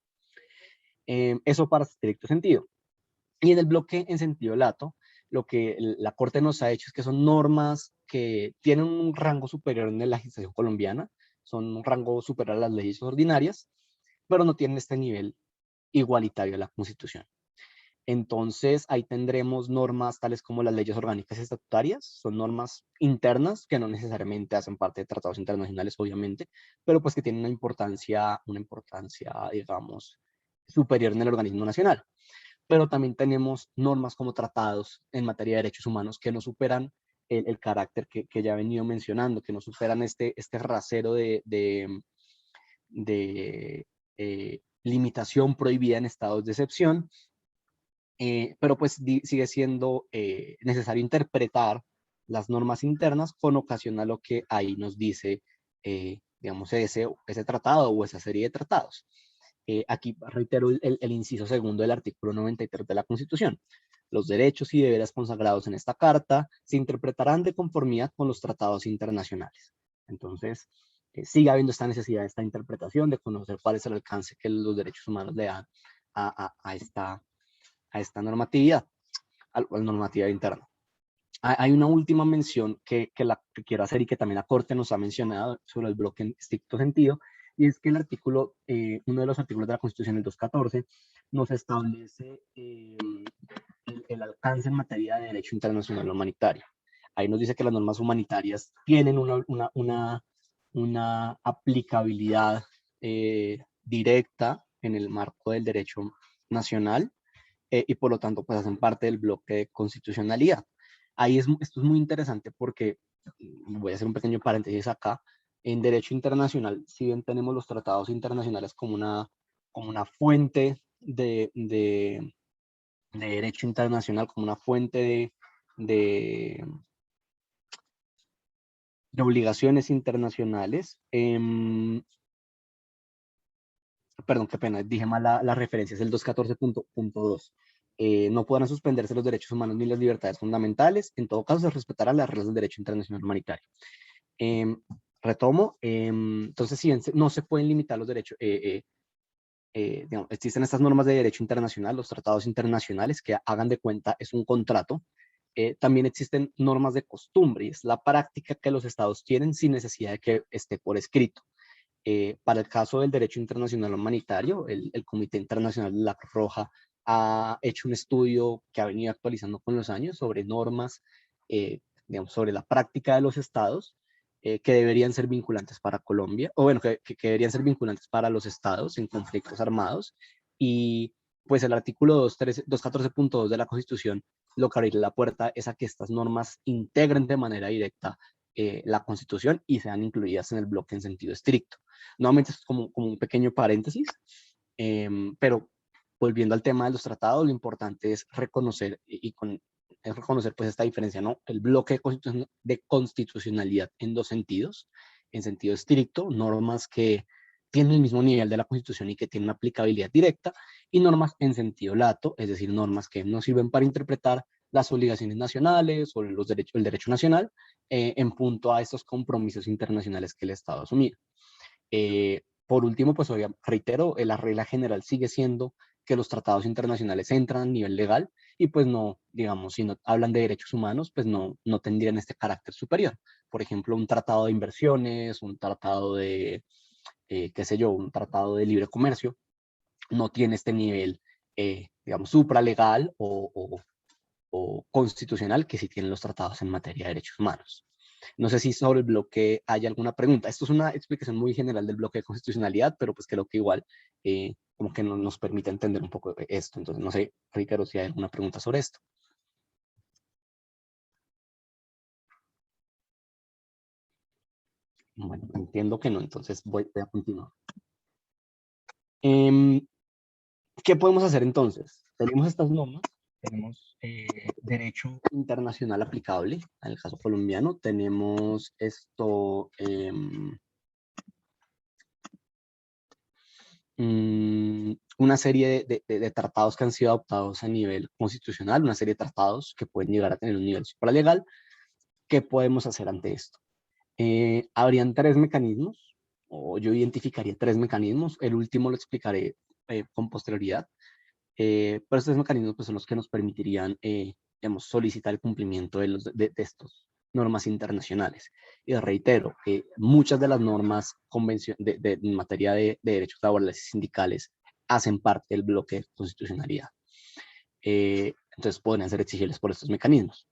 Eso para estricto sentido. Y en el bloque en sentido lato, lo que la Corte nos ha hecho es que son normas que tienen un rango superior en la legislación colombiana, son un rango superior a las leyes ordinarias, pero no tienen este nivel igualitario de la Constitución. Entonces, ahí tendremos normas tales como las leyes orgánicas estatutarias, son normas internas que no necesariamente hacen parte de tratados internacionales, obviamente, pero pues que tienen una importancia, digamos, superior en el organismo nacional. Pero también tenemos normas como tratados en materia de derechos humanos que no superan el carácter que ya he venido mencionando, que no superan este rasero de limitación prohibida en estados de excepción, pero pues sigue siendo necesario interpretar las normas internas con ocasión a lo que ahí nos dice, digamos, ese tratado o esa serie de tratados. Aquí reitero el inciso segundo del artículo 93 de la Constitución. Los derechos y deberes consagrados en esta carta se interpretarán de conformidad con los tratados internacionales. Entonces, sigue habiendo esta necesidad, esta interpretación de conocer cuál es el alcance que los derechos humanos le dan a esta normatividad, a la normativa interna. Hay una última mención que quiero hacer y que también la Corte nos ha mencionado sobre el bloque en estricto sentido, y es que el artículo, uno de los artículos de la Constitución, el 214, nos establece el alcance en materia de derecho internacional humanitario. Ahí nos dice que las normas humanitarias tienen una aplicabilidad directa en el marco del derecho nacional y por lo tanto pues hacen parte del bloque de constitucionalidad. Esto es muy interesante porque, voy a hacer un pequeño paréntesis acá, en derecho internacional, si bien tenemos los tratados internacionales como una fuente de derecho internacional, como una fuente de obligaciones internacionales, perdón, qué pena, dije mal la referencia, es el 214.2. no podrán suspenderse los derechos humanos ni las libertades fundamentales. En todo caso, se respetarán las reglas del derecho internacional humanitario. Retomo. Entonces, si bien no se pueden limitar los derechos, digamos, existen estas normas de derecho internacional, los tratados internacionales, que hagan de cuenta es un contrato. También existen normas de costumbre, y es la práctica que los estados tienen sin necesidad de que esté por escrito. Para el caso del derecho internacional humanitario, el Comité Internacional de la Cruz Roja ha hecho un estudio que ha venido actualizando con los años sobre normas, digamos, sobre la práctica de los estados, que deberían ser vinculantes para Colombia, o bueno, que deberían ser vinculantes para los estados en conflictos armados. Y pues el artículo 214.2 de la Constitución lo que abre la puerta es a que estas normas integren de manera directa la Constitución y sean incluidas en el bloque en sentido estricto. Nuevamente es como un pequeño paréntesis, pero volviendo al tema de los tratados, lo importante es reconocer pues esta diferencia, ¿no? El bloque de constitucionalidad en dos sentidos: en sentido estricto, normas que tienen el mismo nivel de la Constitución y que tienen una aplicabilidad directa, y normas en sentido lato, es decir, normas que no sirven para interpretar las obligaciones nacionales o el derecho nacional en punto a estos compromisos internacionales que el Estado ha asumido. Por último, pues reitero, la regla general sigue siendo que los tratados internacionales entran a nivel legal y pues no, digamos, si no hablan de derechos humanos, pues no tendrían este carácter superior. Por ejemplo, un tratado de inversiones, un tratado de, qué sé yo, un tratado de libre comercio, no tiene este nivel, digamos, supralegal o constitucional que sí tienen los tratados en materia de derechos humanos. No sé si sobre el bloque hay alguna pregunta. Esto es una explicación muy general del bloque de constitucionalidad, pero pues creo que igual como que nos permite entender un poco esto. Entonces, no sé, Ricardo, si hay alguna pregunta sobre esto. Bueno, entiendo que no, entonces voy a continuar. ¿Qué podemos hacer entonces? Tenemos estas normas, tenemos derecho internacional aplicable, en el caso colombiano, tenemos esto, una serie de tratados que han sido adoptados a nivel constitucional, una serie de tratados que pueden llegar a tener un nivel supralegal. ¿Qué podemos hacer ante esto? Habrían tres mecanismos, o yo identificaría tres mecanismos. El último lo explicaré con posterioridad. Pero estos mecanismos pues, son los que nos permitirían, digamos, solicitar el cumplimiento de estas normas internacionales. Y reitero, muchas de las normas en materia de derechos laborales y sindicales hacen parte del bloque de constitucionalidad. Entonces podrían ser exigibles por estos mecanismos.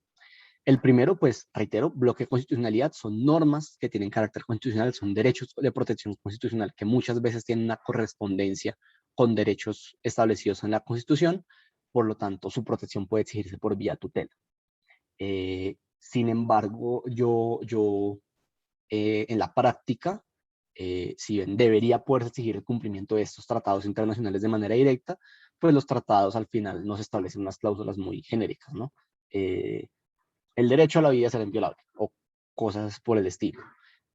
El primero, pues, reitero, bloque de constitucionalidad son normas que tienen carácter constitucional, son derechos de protección constitucional que muchas veces tienen una correspondencia con derechos establecidos en la Constitución, por lo tanto, su protección puede exigirse por vía tutela. Sin embargo, en la práctica, si bien debería poder exigir el cumplimiento de estos tratados internacionales de manera directa, pues los tratados al final nos establecen unas cláusulas muy genéricas, ¿no? El derecho a la vida será inviolable, o cosas por el estilo.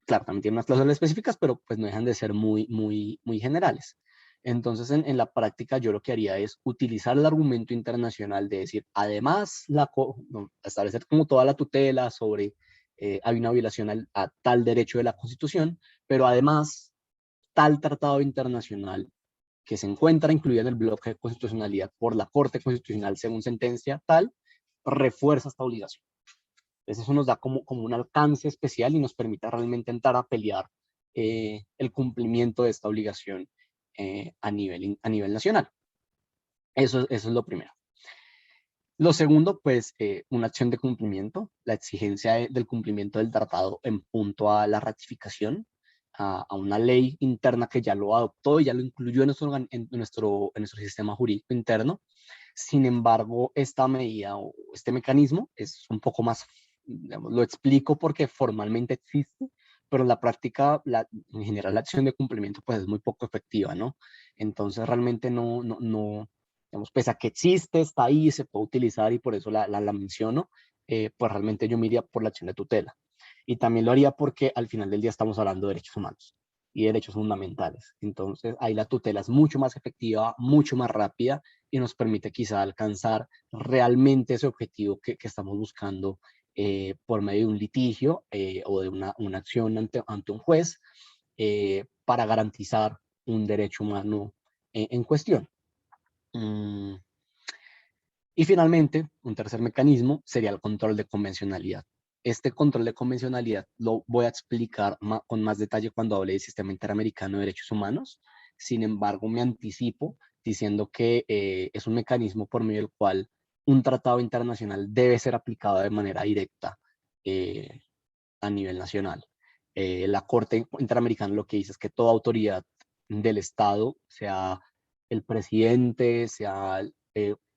Claro, también tiene unas cláusulas específicas, pero pues no dejan de ser muy generales. Entonces, en la práctica, yo lo que haría es utilizar el argumento internacional de decir, además, establecer como toda la tutela sobre hay una violación a tal derecho de la Constitución, pero además, tal tratado internacional que se encuentra incluido en el bloque de constitucionalidad por la Corte Constitucional según sentencia tal, refuerza esta obligación. Entonces eso nos da como un alcance especial y nos permite realmente entrar a pelear el cumplimiento de esta obligación a nivel nacional. Eso es lo primero. Lo segundo, pues, una acción de cumplimiento, la exigencia del cumplimiento del tratado en punto a la ratificación, a una ley interna que ya lo adoptó y ya lo incluyó en nuestro sistema jurídico interno. Sin embargo, esta medida o este mecanismo es un poco más, digamos, lo explico porque formalmente existe, pero en la práctica, en general, la acción de cumplimiento pues es muy poco efectiva, ¿no? Entonces, realmente digamos, pese a que existe, está ahí, se puede utilizar y por eso la menciono, pues realmente yo me iría por la acción de tutela. Y también lo haría porque al final del día estamos hablando de derechos humanos. y derechos fundamentales. Entonces, ahí la tutela es mucho más efectiva, mucho más rápida y nos permite quizá alcanzar realmente ese objetivo que estamos buscando por medio de un litigio o de una acción ante un juez para garantizar un derecho humano en cuestión. Y finalmente, un tercer mecanismo sería el control de convencionalidad. Este control de convencionalidad lo voy a explicar con más detalle cuando hable del Sistema Interamericano de Derechos Humanos. Sin embargo, me anticipo diciendo que es un mecanismo por medio del cual un tratado internacional debe ser aplicado de manera directa a nivel nacional. La Corte Interamericana lo que dice es que toda autoridad del Estado, sea el presidente, sea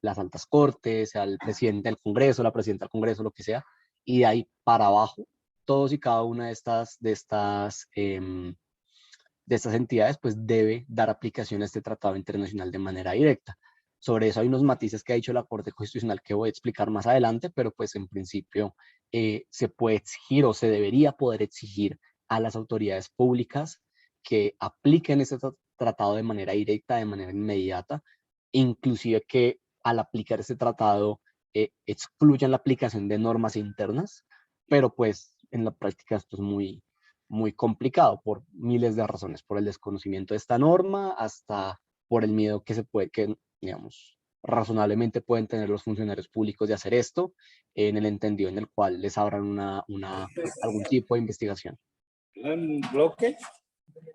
las altas cortes, sea el presidente del Congreso, la presidenta del Congreso, lo que sea, y de ahí para abajo, todos y cada una de estas entidades, pues debe dar aplicación a este tratado internacional de manera directa. Sobre eso hay unos matices que ha dicho la Corte Constitucional que voy a explicar más adelante, pero pues en principio se puede exigir o se debería poder exigir a las autoridades públicas que apliquen ese tratado de manera directa, de manera inmediata, inclusive que al aplicar ese tratado excluyan la aplicación de normas internas, pero pues en la práctica esto es muy complicado por miles de razones, por el desconocimiento de esta norma, hasta por el miedo que digamos, razonablemente pueden tener los funcionarios públicos de hacer esto, en el entendido en el cual les abran algún tipo de investigación. ¿El bloque?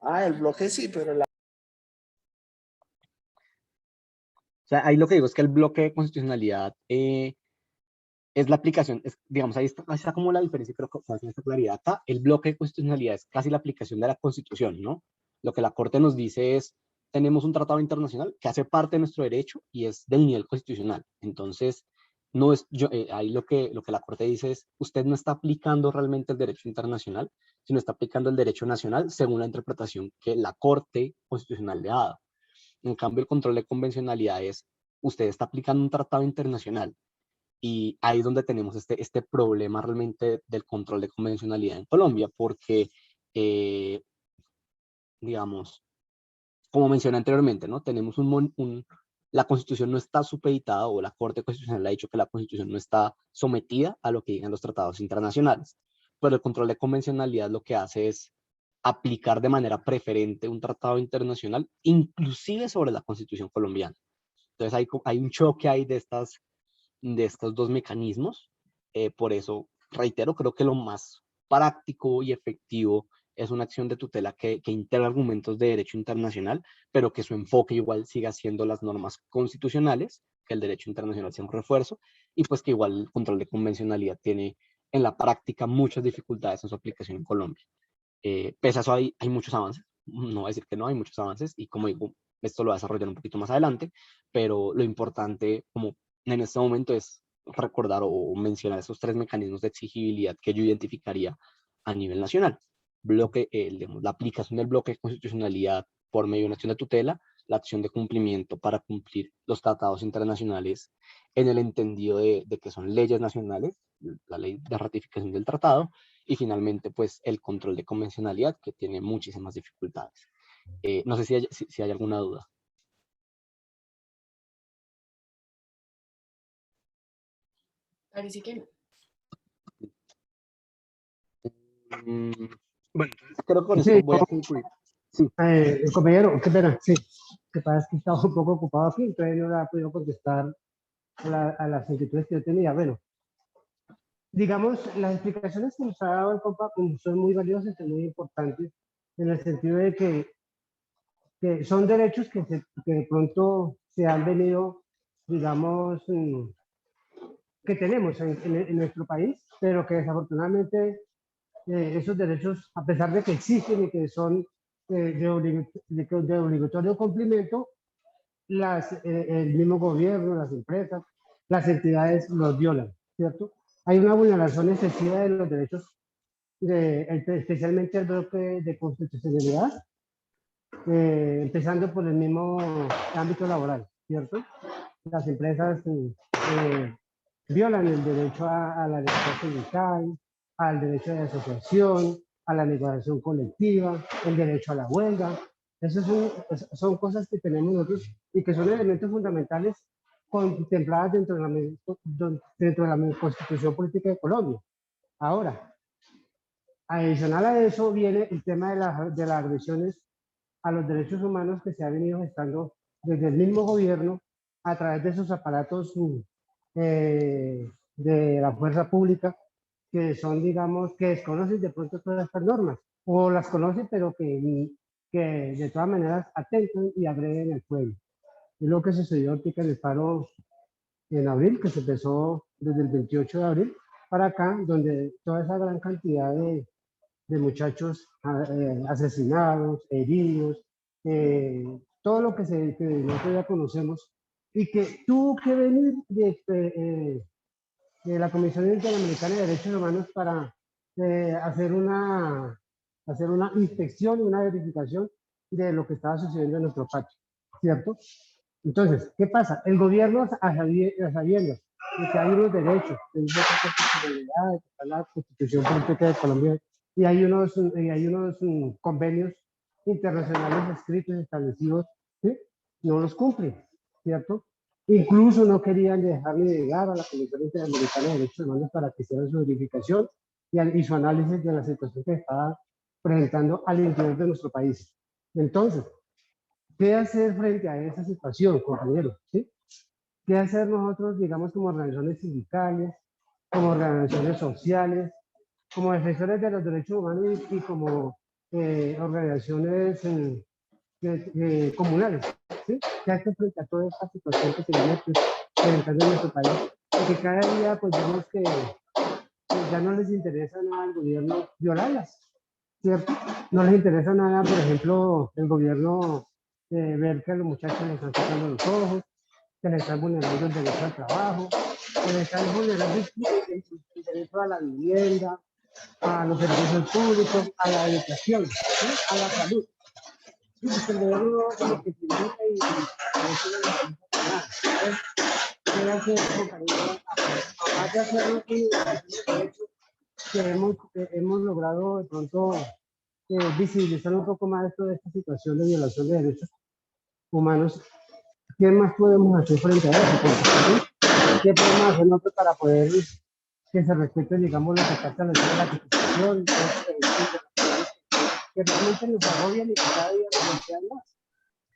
Ah, el bloque sí, pero la... O sea, ahí lo que digo es que el bloque de constitucionalidad es la aplicación, digamos, ahí está como la diferencia, creo que con esta claridad acá, el bloque de constitucionalidad es casi la aplicación de la Constitución, ¿no? Lo que la Corte nos dice es, tenemos un tratado internacional que hace parte de nuestro derecho y es del nivel constitucional. Entonces, no es, ahí lo que la Corte dice es, usted no está aplicando realmente el derecho internacional, sino está aplicando el derecho nacional según la interpretación que la Corte Constitucional le ha dado. En cambio, el control de convencionalidad es, usted está aplicando un tratado internacional. Y ahí es donde tenemos este problema realmente del control de convencionalidad en Colombia, porque, digamos, como mencioné anteriormente, ¿no? Tenemos la Constitución no está supeditada, o la Corte Constitucional ha dicho que la Constitución no está sometida a lo que digan los tratados internacionales. Pero el control de convencionalidad lo que hace es aplicar de manera preferente un tratado internacional, inclusive sobre la Constitución colombiana. Entonces hay un choque ahí de estos dos mecanismos. Por eso, reitero, creo que lo más práctico y efectivo es una acción de tutela que integra argumentos de derecho internacional, pero que su enfoque igual siga siendo las normas constitucionales, que el derecho internacional sea un refuerzo, y pues que igual el control de convencionalidad tiene en la práctica muchas dificultades en su aplicación en Colombia. Pese a eso hay muchos avances, no voy a decir que no, hay muchos avances, y como digo, esto lo voy a desarrollar un poquito más adelante, pero lo importante como en este momento es recordar o mencionar esos tres mecanismos de exigibilidad que yo identificaría a nivel nacional. Digamos, la aplicación del bloque de constitucionalidad por medio de una acción de tutela, la acción de cumplimiento para cumplir los tratados internacionales en el entendido de que son leyes nacionales, la ley de ratificación del tratado, y finalmente pues el control de convencionalidad, que tiene muchísimas dificultades. No sé si hay alguna duda. Parece que no. Bueno, creo que con Sí, esto voy a concluir. Sí. compañero, qué pena, sí. Que pasa es que estaba un poco ocupado aquí, entonces no le ha podido contestar a las inquietudes que yo tenía. Bueno, digamos, las explicaciones que nos ha dado el compa son muy valiosas y muy importantes, en el sentido de que son derechos que de pronto se han venido, digamos, que tenemos en nuestro país, pero que desafortunadamente esos derechos, a pesar de que existen y que son de obligatorio cumplimiento, el mismo gobierno, las empresas, las entidades los violan, ¿cierto? Hay una vulneración excesiva de los derechos, especialmente el bloque de constitucionalidad, empezando por el mismo ámbito laboral, ¿cierto? Las empresas violan el derecho a la libertad sindical, al derecho de asociación, a la negociación colectiva, el derecho a la huelga. Esas son cosas que tenemos nosotros y que son elementos fundamentales contempladas dentro de la Constitución Política de Colombia. Ahora, adicional a eso viene el tema de las agresiones a los derechos humanos que se ha venido gestando desde el mismo gobierno a través de esos aparatos de la fuerza pública, que son, digamos, que desconocen de pronto todas estas normas, o las conocen, pero que de todas maneras atentan y agreden al pueblo. Es lo que sucedió ahorita en el paro en abril, que se empezó desde el 28 de abril para acá, donde toda esa gran cantidad de muchachos asesinados, heridos, todo lo que nosotros ya conocemos, y que tuvo que venir de la Comisión Interamericana de Derechos Humanos para hacer una inspección y una verificación de lo que estaba sucediendo en nuestro patio, ¿cierto? Entonces, ¿qué pasa? El gobierno, a sabiendas de que hay unos derechos, de la Constitución Política de Colombia, y hay unos convenios internacionales escritos, establecidos, ¿sí? No los cumplen, ¿cierto? Incluso no querían dejarle llegar a la Comisión Interamericana de Derechos Humanos para que hiciera su verificación y su análisis de la situación que estaba presentando al interior de nuestro país. Entonces, ¿qué hacer frente a esa situación, compañeros? ¿Sí? ¿Qué hacer nosotros, digamos, como organizaciones sindicales, como organizaciones sociales, como defensores de los derechos humanos y como organizaciones comunales? ¿Sí? ¿Qué hacer frente a toda esta situación que se viene presentando en nuestro país? Porque cada día, pues, vemos que ya no les interesa nada al gobierno violarlas, ¿cierto? No les interesa nada, por ejemplo, el gobierno ver que a los muchachos les están sacando los ojos, que les están vulnerando el derecho al trabajo, que les están vulnerando el derecho a la vivienda, a los servicios públicos, a la educación, ¿sí? A la salud. Sí, porque el gobierno como que se limita y eso no les interesa nada. Entonces, ¿qué hacer, compañeros? Además de hacerlo aquí, que hemos logrado de pronto visibilizar un poco más esto de esta situación de violación de derechos humanos. ¿Qué más podemos hacer frente a eso? ¿Qué podemos hacer nosotros para poder que se respete, digamos, lo que está establecido en la Constitución, que realmente nos agobian y que cada día nos quedan más?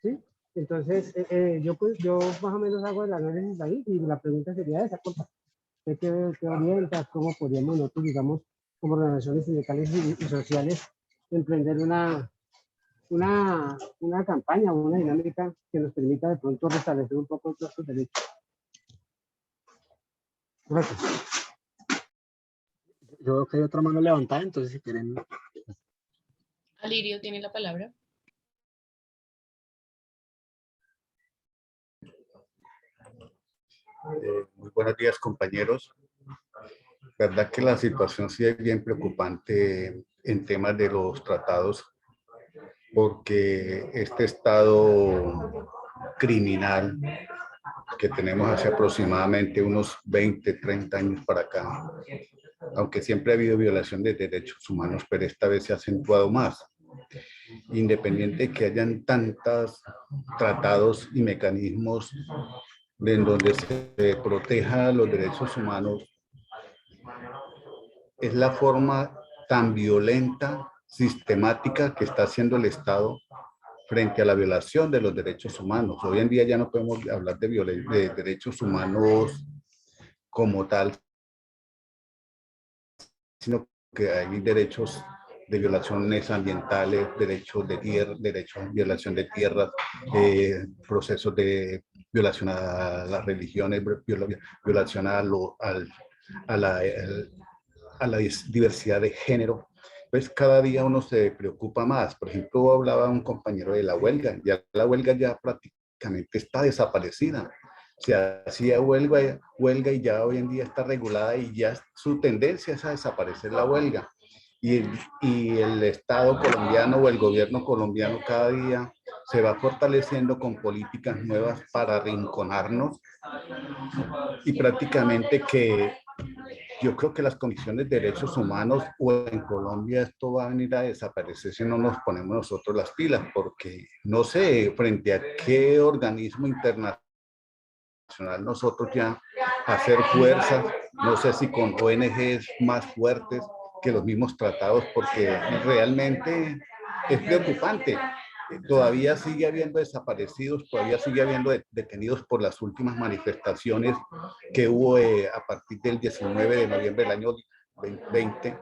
¿Sí? Entonces, yo más o menos hago el análisis ahí y la pregunta sería esa, ¿qué orientas? ¿Cómo podríamos nosotros, digamos, como organizaciones sindicales y sociales, emprender una campaña, una dinámica que nos permita de pronto restablecer un poco nuestros derechos? Gracias. Yo veo que hay otra mano levantada, entonces si quieren. Alirio tiene la palabra. Muy buenos días, compañeros. Verdad que la situación sí es bien preocupante en temas de los tratados, porque este estado criminal que tenemos hace aproximadamente unos 20, 30 años para acá, aunque siempre ha habido violación de derechos humanos, pero esta vez se ha acentuado más. Independiente de que hayan tantos tratados y mecanismos en donde se proteja los derechos humanos, es la forma tan violenta, sistemática que está haciendo el Estado frente a la violación de los derechos humanos. Hoy en día ya no podemos hablar de derechos humanos como tal, sino que hay derechos de violaciones ambientales, derechos de tierra, violación de tierras, procesos de violación a las religiones, violación a la diversidad de género. Pues cada día uno se preocupa más. Por ejemplo, hablaba un compañero de la huelga. Ya la huelga ya prácticamente está desaparecida. Se hacía huelga y ya hoy en día está regulada y ya su tendencia es a desaparecer la huelga. Y el Estado colombiano o el gobierno colombiano cada día se va fortaleciendo con políticas nuevas para arrinconarnos y prácticamente que yo creo que las comisiones de derechos humanos o en Colombia esto va a venir a desaparecer si no nos ponemos nosotros las pilas, porque no sé frente a qué organismo internacional nosotros ya hacer fuerza, no sé si con ONGs más fuertes que los mismos tratados, porque realmente es preocupante. Todavía sigue habiendo desaparecidos, todavía sigue habiendo detenidos por las últimas manifestaciones que hubo a partir del 19 de noviembre del año 2020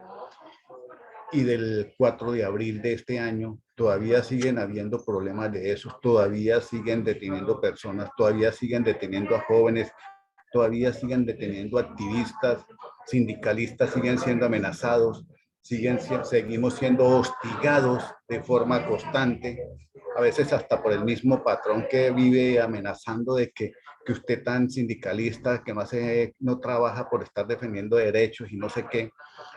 y del 4 de abril de este año. Todavía siguen habiendo problemas de esos, todavía siguen deteniendo personas, todavía siguen deteniendo a jóvenes, todavía siguen deteniendo activistas, sindicalistas siguen siendo amenazados, seguimos siendo hostigados de forma constante, a veces hasta por el mismo patrón que vive amenazando de que usted tan sindicalista, que no trabaja por estar defendiendo derechos y no sé qué.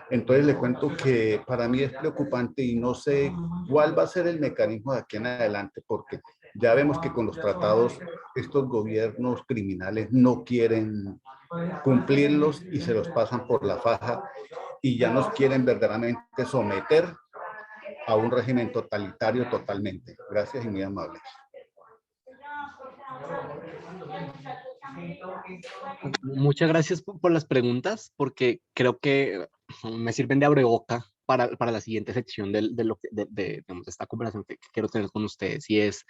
Entonces le cuento que para mí es preocupante y no sé cuál va a ser el mecanismo de aquí en adelante, porque ya vemos que con los tratados estos gobiernos criminales no quieren cumplirlos y se los pasan por la faja y ya nos quieren verdaderamente someter a un régimen totalitario totalmente. Gracias y muy amables. Muchas gracias por las preguntas, porque creo que me sirven de abreboca para la siguiente sección digamos, de esta conversación que quiero tener con ustedes, y es,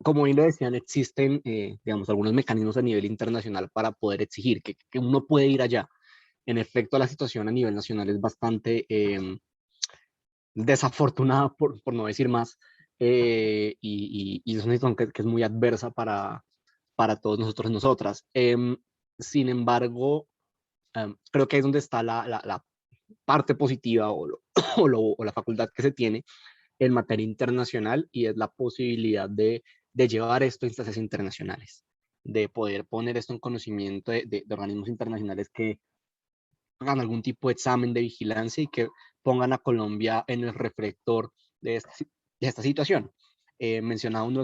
como bien lo decían, existen, digamos, algunos mecanismos a nivel internacional para poder exigir que uno puede ir allá. En efecto, la situación a nivel nacional es bastante desafortunada, por no decir más, y es una situación que es muy adversa para todos nosotros y nosotras. Sin embargo, creo que es donde está la parte positiva o la facultad que se tiene en materia internacional, y es la posibilidad de llevar esto a instancias internacionales, de poder poner esto en conocimiento de organismos internacionales que hagan algún tipo de examen de vigilancia y que pongan a Colombia en el reflector de esta situación. Mencionaba uno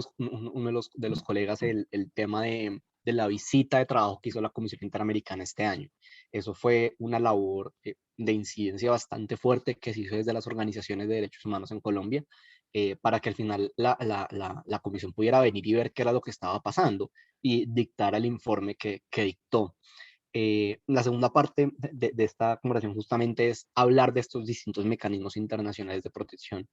de los colegas el tema de la visita de trabajo que hizo la Comisión Interamericana este año. Eso fue una labor de incidencia bastante fuerte que se hizo desde las organizaciones de derechos humanos en Colombia, para que al final la comisión pudiera venir y ver qué era lo que estaba pasando y dictar el informe que dictó. La segunda parte de esta conversación justamente es hablar de estos distintos mecanismos internacionales de protección.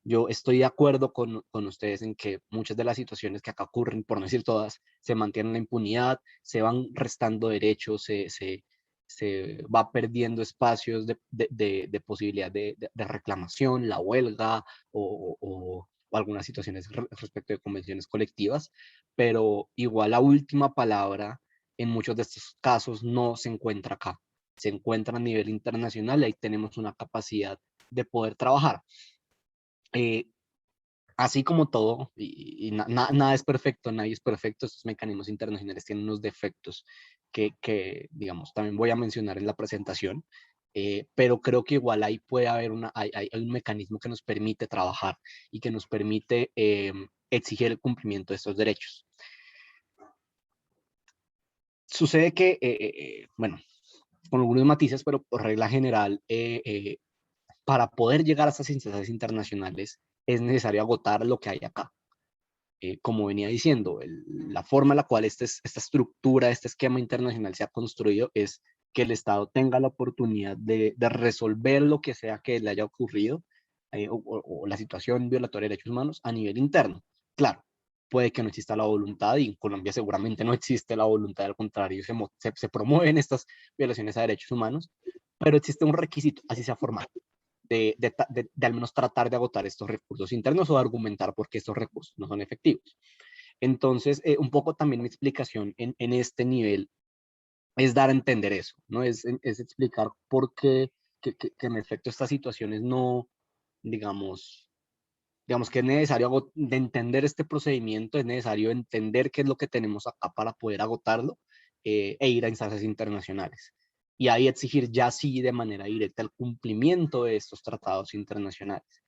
Yo estoy de acuerdo con ustedes en que muchas de las situaciones que acá ocurren, por no decir todas, se mantienen en la impunidad, se van restando derechos, se va perdiendo espacios de posibilidad de reclamación, la huelga o algunas situaciones respecto de convenciones colectivas, pero igual la última palabra en muchos de estos casos no se encuentra acá, se encuentra a nivel internacional y ahí tenemos una capacidad de poder trabajar. Así como todo, y nada es perfecto, nadie es perfecto, estos mecanismos internacionales tienen unos defectos que digamos, también voy a mencionar en la presentación, pero creo que igual ahí puede haber hay un mecanismo que nos permite trabajar y que nos permite exigir el cumplimiento de estos derechos. Sucede que, bueno, con algunos matices, pero por regla general, para poder llegar a estas instancias internacionales es necesario agotar lo que hay acá. Como venía diciendo, la forma en la cual esta estructura, este esquema internacional se ha construido es que el Estado tenga la oportunidad de resolver lo que sea que le haya ocurrido, o la situación violatoria de derechos humanos a nivel interno. Claro, puede que no exista la voluntad, y en Colombia seguramente no existe la voluntad, al contrario, se promueven estas violaciones a derechos humanos, pero existe un requisito, así sea formal, de al menos tratar de agotar estos recursos internos o de argumentar por qué estos recursos no son efectivos. Entonces, un poco también mi explicación en este nivel es dar a entender eso, ¿no? Es explicar por qué que en efecto estas situaciones no, digamos que es necesario de entender este procedimiento, es necesario entender qué es lo que tenemos acá para poder agotarlo, e ir a instancias internacionales. Y ahí exigir ya sí de manera directa el cumplimiento de estos tratados internacionales.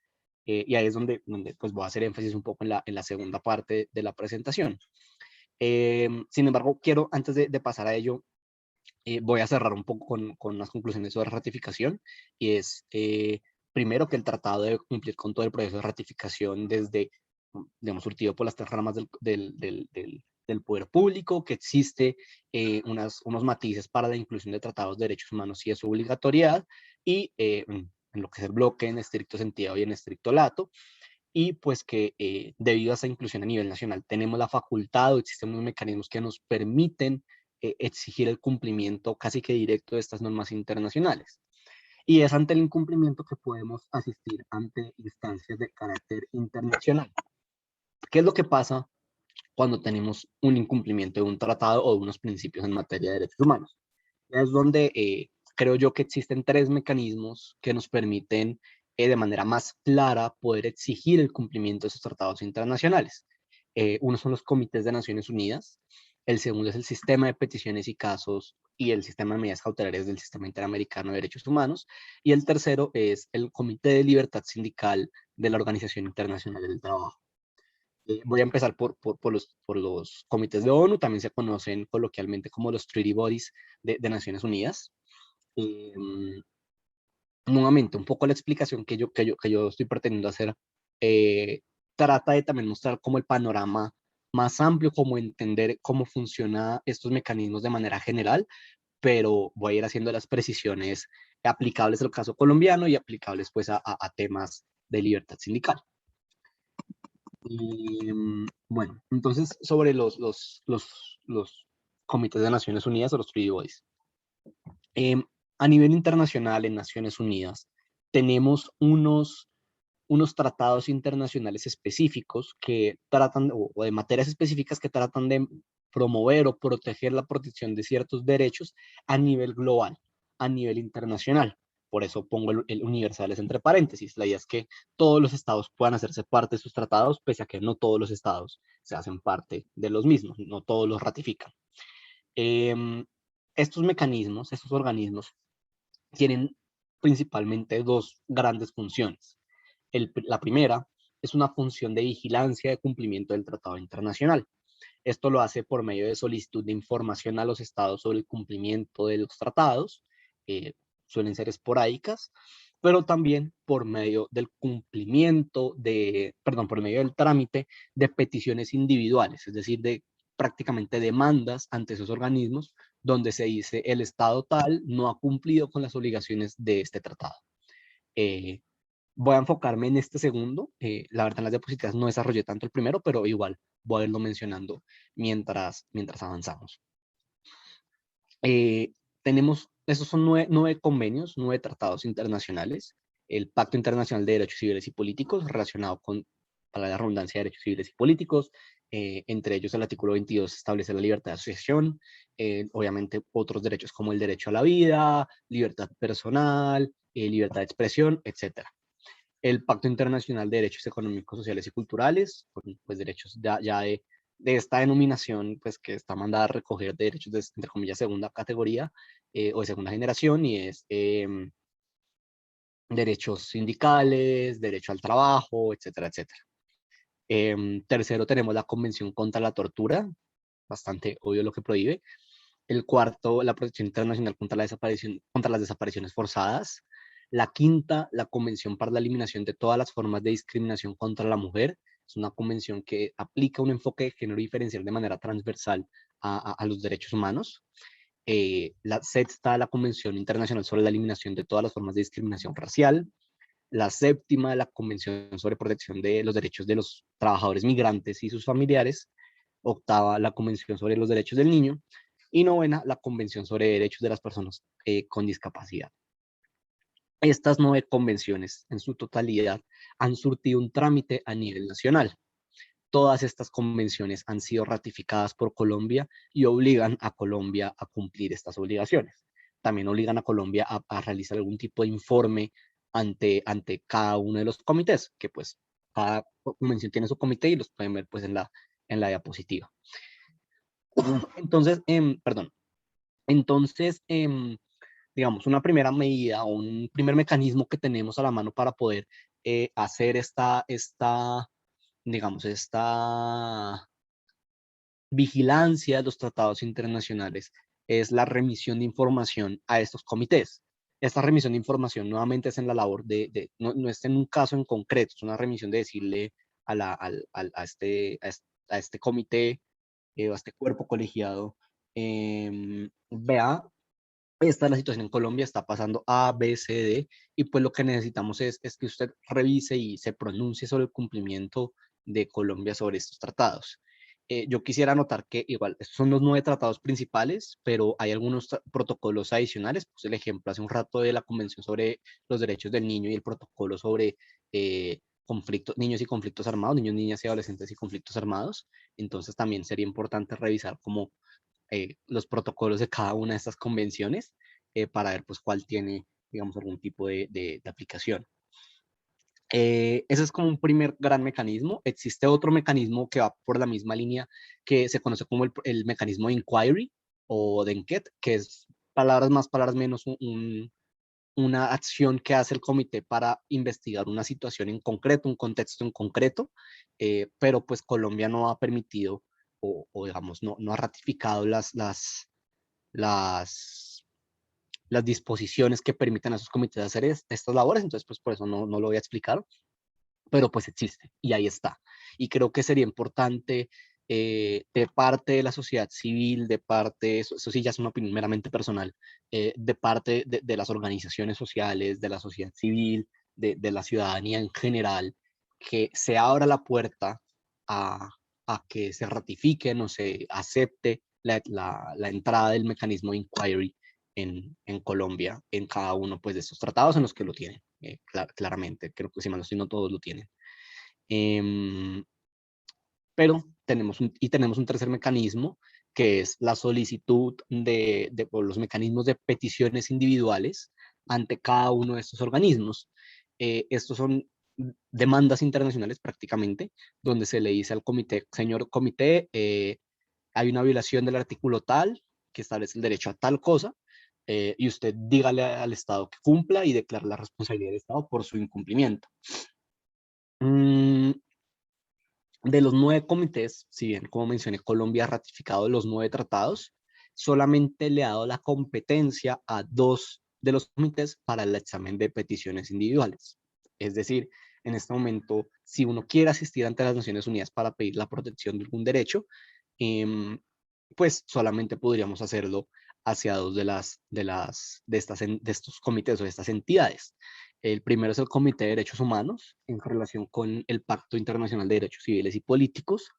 Y ahí es donde pues voy a hacer énfasis un poco en la segunda parte de la presentación. Sin embargo, quiero, antes de pasar a ello, voy a cerrar un poco con las conclusiones sobre ratificación, y es, primero, que el tratado debe cumplir con todo el proceso de ratificación desde, digamos, surtido por las tres ramas del poder público, que existe unos matices para la inclusión de tratados de derechos humanos y de su obligatoriedad, y en lo que es el bloque en estricto sentido y en estricto lato, y pues que debido a esa inclusión a nivel nacional tenemos la facultad o existen unos mecanismos que nos permiten exigir el cumplimiento casi que directo de estas normas internacionales. Y es ante el incumplimiento que podemos asistir ante instancias de carácter internacional. ¿Qué es lo que pasa cuando tenemos un incumplimiento de un tratado o de unos principios en materia de derechos humanos? Es donde creo yo que existen tres mecanismos que nos permiten de manera más clara poder exigir el cumplimiento de esos tratados internacionales. Uno son los comités de Naciones Unidas, el segundo es el sistema de peticiones y casos y el sistema de medidas cautelares del Sistema Interamericano de Derechos Humanos, y el tercero es el Comité de Libertad Sindical de la Organización Internacional del Trabajo. Voy a empezar por los comités de ONU, también se conocen coloquialmente como los Treaty Bodies de Naciones Unidas. Eh, Nuevamente, un poco la explicación que yo estoy pretendiendo hacer eh, trata de también mostrar como el panorama más amplio, como entender cómo funcionan estos mecanismos de manera general, pero voy a ir haciendo las precisiones aplicables al caso colombiano y aplicables pues a temas de libertad sindical. Bueno, entonces sobre los comités de Naciones Unidas o los Treaty Bodies. A nivel internacional, en Naciones Unidas, tenemos unos tratados internacionales específicos que tratan, o de materias específicas que tratan de promover o proteger la protección de ciertos derechos a nivel global, a nivel internacional. Por eso pongo el universales entre paréntesis. La idea es que todos los estados puedan hacerse parte de sus tratados, pese a que no todos los estados se hacen parte de los mismos, no todos los ratifican. Estos mecanismos, estos organismos, tienen principalmente dos grandes funciones. La primera es una función de vigilancia de cumplimiento del tratado internacional. Esto lo hace por medio de solicitud de información a los estados sobre el cumplimiento de los tratados, suelen ser esporádicas, pero también por medio del por medio del trámite de peticiones individuales, es decir, de prácticamente demandas ante esos organismos donde se dice el estado tal no ha cumplido con las obligaciones de este tratado. Voy a enfocarme en este segundo. La verdad, en las diapositivas no desarrollé tanto el primero, pero igual voy a irlo mencionando mientras avanzamos. Estos son nueve convenios, 9 tratados internacionales. El Pacto Internacional de Derechos Civiles y Políticos, relacionado con, para la redundancia, de derechos civiles y políticos. Entre ellos, el artículo 22 establece la libertad de asociación. Obviamente, otros derechos como el derecho a la vida, libertad personal, libertad de expresión, etc. El Pacto Internacional de Derechos Económicos, Sociales y Culturales, pues derechos ya de esta denominación, pues que está mandada a recoger derechos de, entre comillas, segunda categoría o de segunda generación, y es derechos sindicales, derecho al trabajo, etcétera, etcétera. Tercero, tenemos la Convención contra la Tortura, bastante obvio lo que prohíbe. El cuarto, la Protección Internacional contra las Desapariciones Forzadas. La quinta, la Convención para la Eliminación de todas las formas de discriminación contra la mujer. Es una convención que aplica un enfoque de género diferencial de manera transversal a los derechos humanos. La sexta, la Convención Internacional sobre la Eliminación de todas las formas de discriminación racial. La séptima, la Convención sobre Protección de los Derechos de los Trabajadores Migrantes y sus familiares. Octava, la Convención sobre los Derechos del Niño. Y novena, la Convención sobre Derechos de las Personas con Discapacidad. Estas 9 convenciones en su totalidad han surtido un trámite a nivel nacional. Todas estas convenciones han sido ratificadas por Colombia y obligan a Colombia a cumplir estas obligaciones. También obligan a Colombia a realizar algún tipo de informe ante cada uno de los comités, que pues cada convención tiene su comité y los pueden ver pues en la diapositiva. Entonces, digamos, una primera medida o un primer mecanismo que tenemos a la mano para poder hacer digamos, vigilancia de los tratados internacionales es la remisión de información a estos comités. Esta remisión de información nuevamente es en la labor no es en un caso en concreto, es una remisión de decirle a este comité o a este cuerpo colegiado, vea, esta es la situación en Colombia, está pasando A, B, C, D, y pues lo que necesitamos es que usted revise y se pronuncie sobre el cumplimiento de Colombia sobre estos tratados. Yo quisiera anotar que igual, estos son los 9 tratados principales, pero hay algunos protocolos adicionales, pues el ejemplo hace un rato de la Convención sobre los Derechos del Niño y el protocolo sobre niños y conflictos armados, niños, niñas y adolescentes y conflictos armados. Entonces también sería importante revisar cómo los protocolos de cada una de estas convenciones para ver pues cuál tiene, digamos, algún tipo de aplicación. Ese es como un primer gran mecanismo. Existe otro mecanismo que va por la misma línea que se conoce como el mecanismo de inquiry o de enquete, que es palabras más, palabras menos, una acción que hace el comité para investigar una situación en concreto, un contexto en concreto, pero pues Colombia no ha permitido o digamos, no ha ratificado las, las disposiciones que permitan a esos comités hacer estas labores, entonces pues por eso no lo voy a explicar, pero pues existe y ahí está. Y creo que sería importante de parte de la sociedad civil, de parte, eso sí ya es una opinión meramente personal, de parte de las organizaciones sociales, de la sociedad civil, de la ciudadanía en general, que se abra la puerta a que se ratifique, no se acepte la entrada del mecanismo de inquiry en Colombia, en cada uno pues, de estos tratados en los que lo tienen, claramente. Creo que si mal no estoy, no todos lo tienen. Pero tenemos un tercer mecanismo, que es la solicitud por los mecanismos de peticiones individuales ante cada uno de estos organismos. Estos son demandas internacionales prácticamente, donde se le dice al comité, señor comité, hay una violación del artículo tal, que establece el derecho a tal cosa, y usted dígale al Estado que cumpla y declare la responsabilidad del Estado por su incumplimiento. De los 9 comités, si bien, como mencioné, Colombia ha ratificado los 9 tratados, solamente le ha dado la competencia a 2 de los comités para el examen de peticiones individuales. Es decir, en este momento, si uno quiere asistir ante las Naciones Unidas para pedir la protección de algún derecho, pues solamente podríamos hacerlo hacia 2 de estos comités o de estas entidades. El primero es el Comité de Derechos Humanos en relación con el Pacto Internacional de Derechos Civiles y Políticos,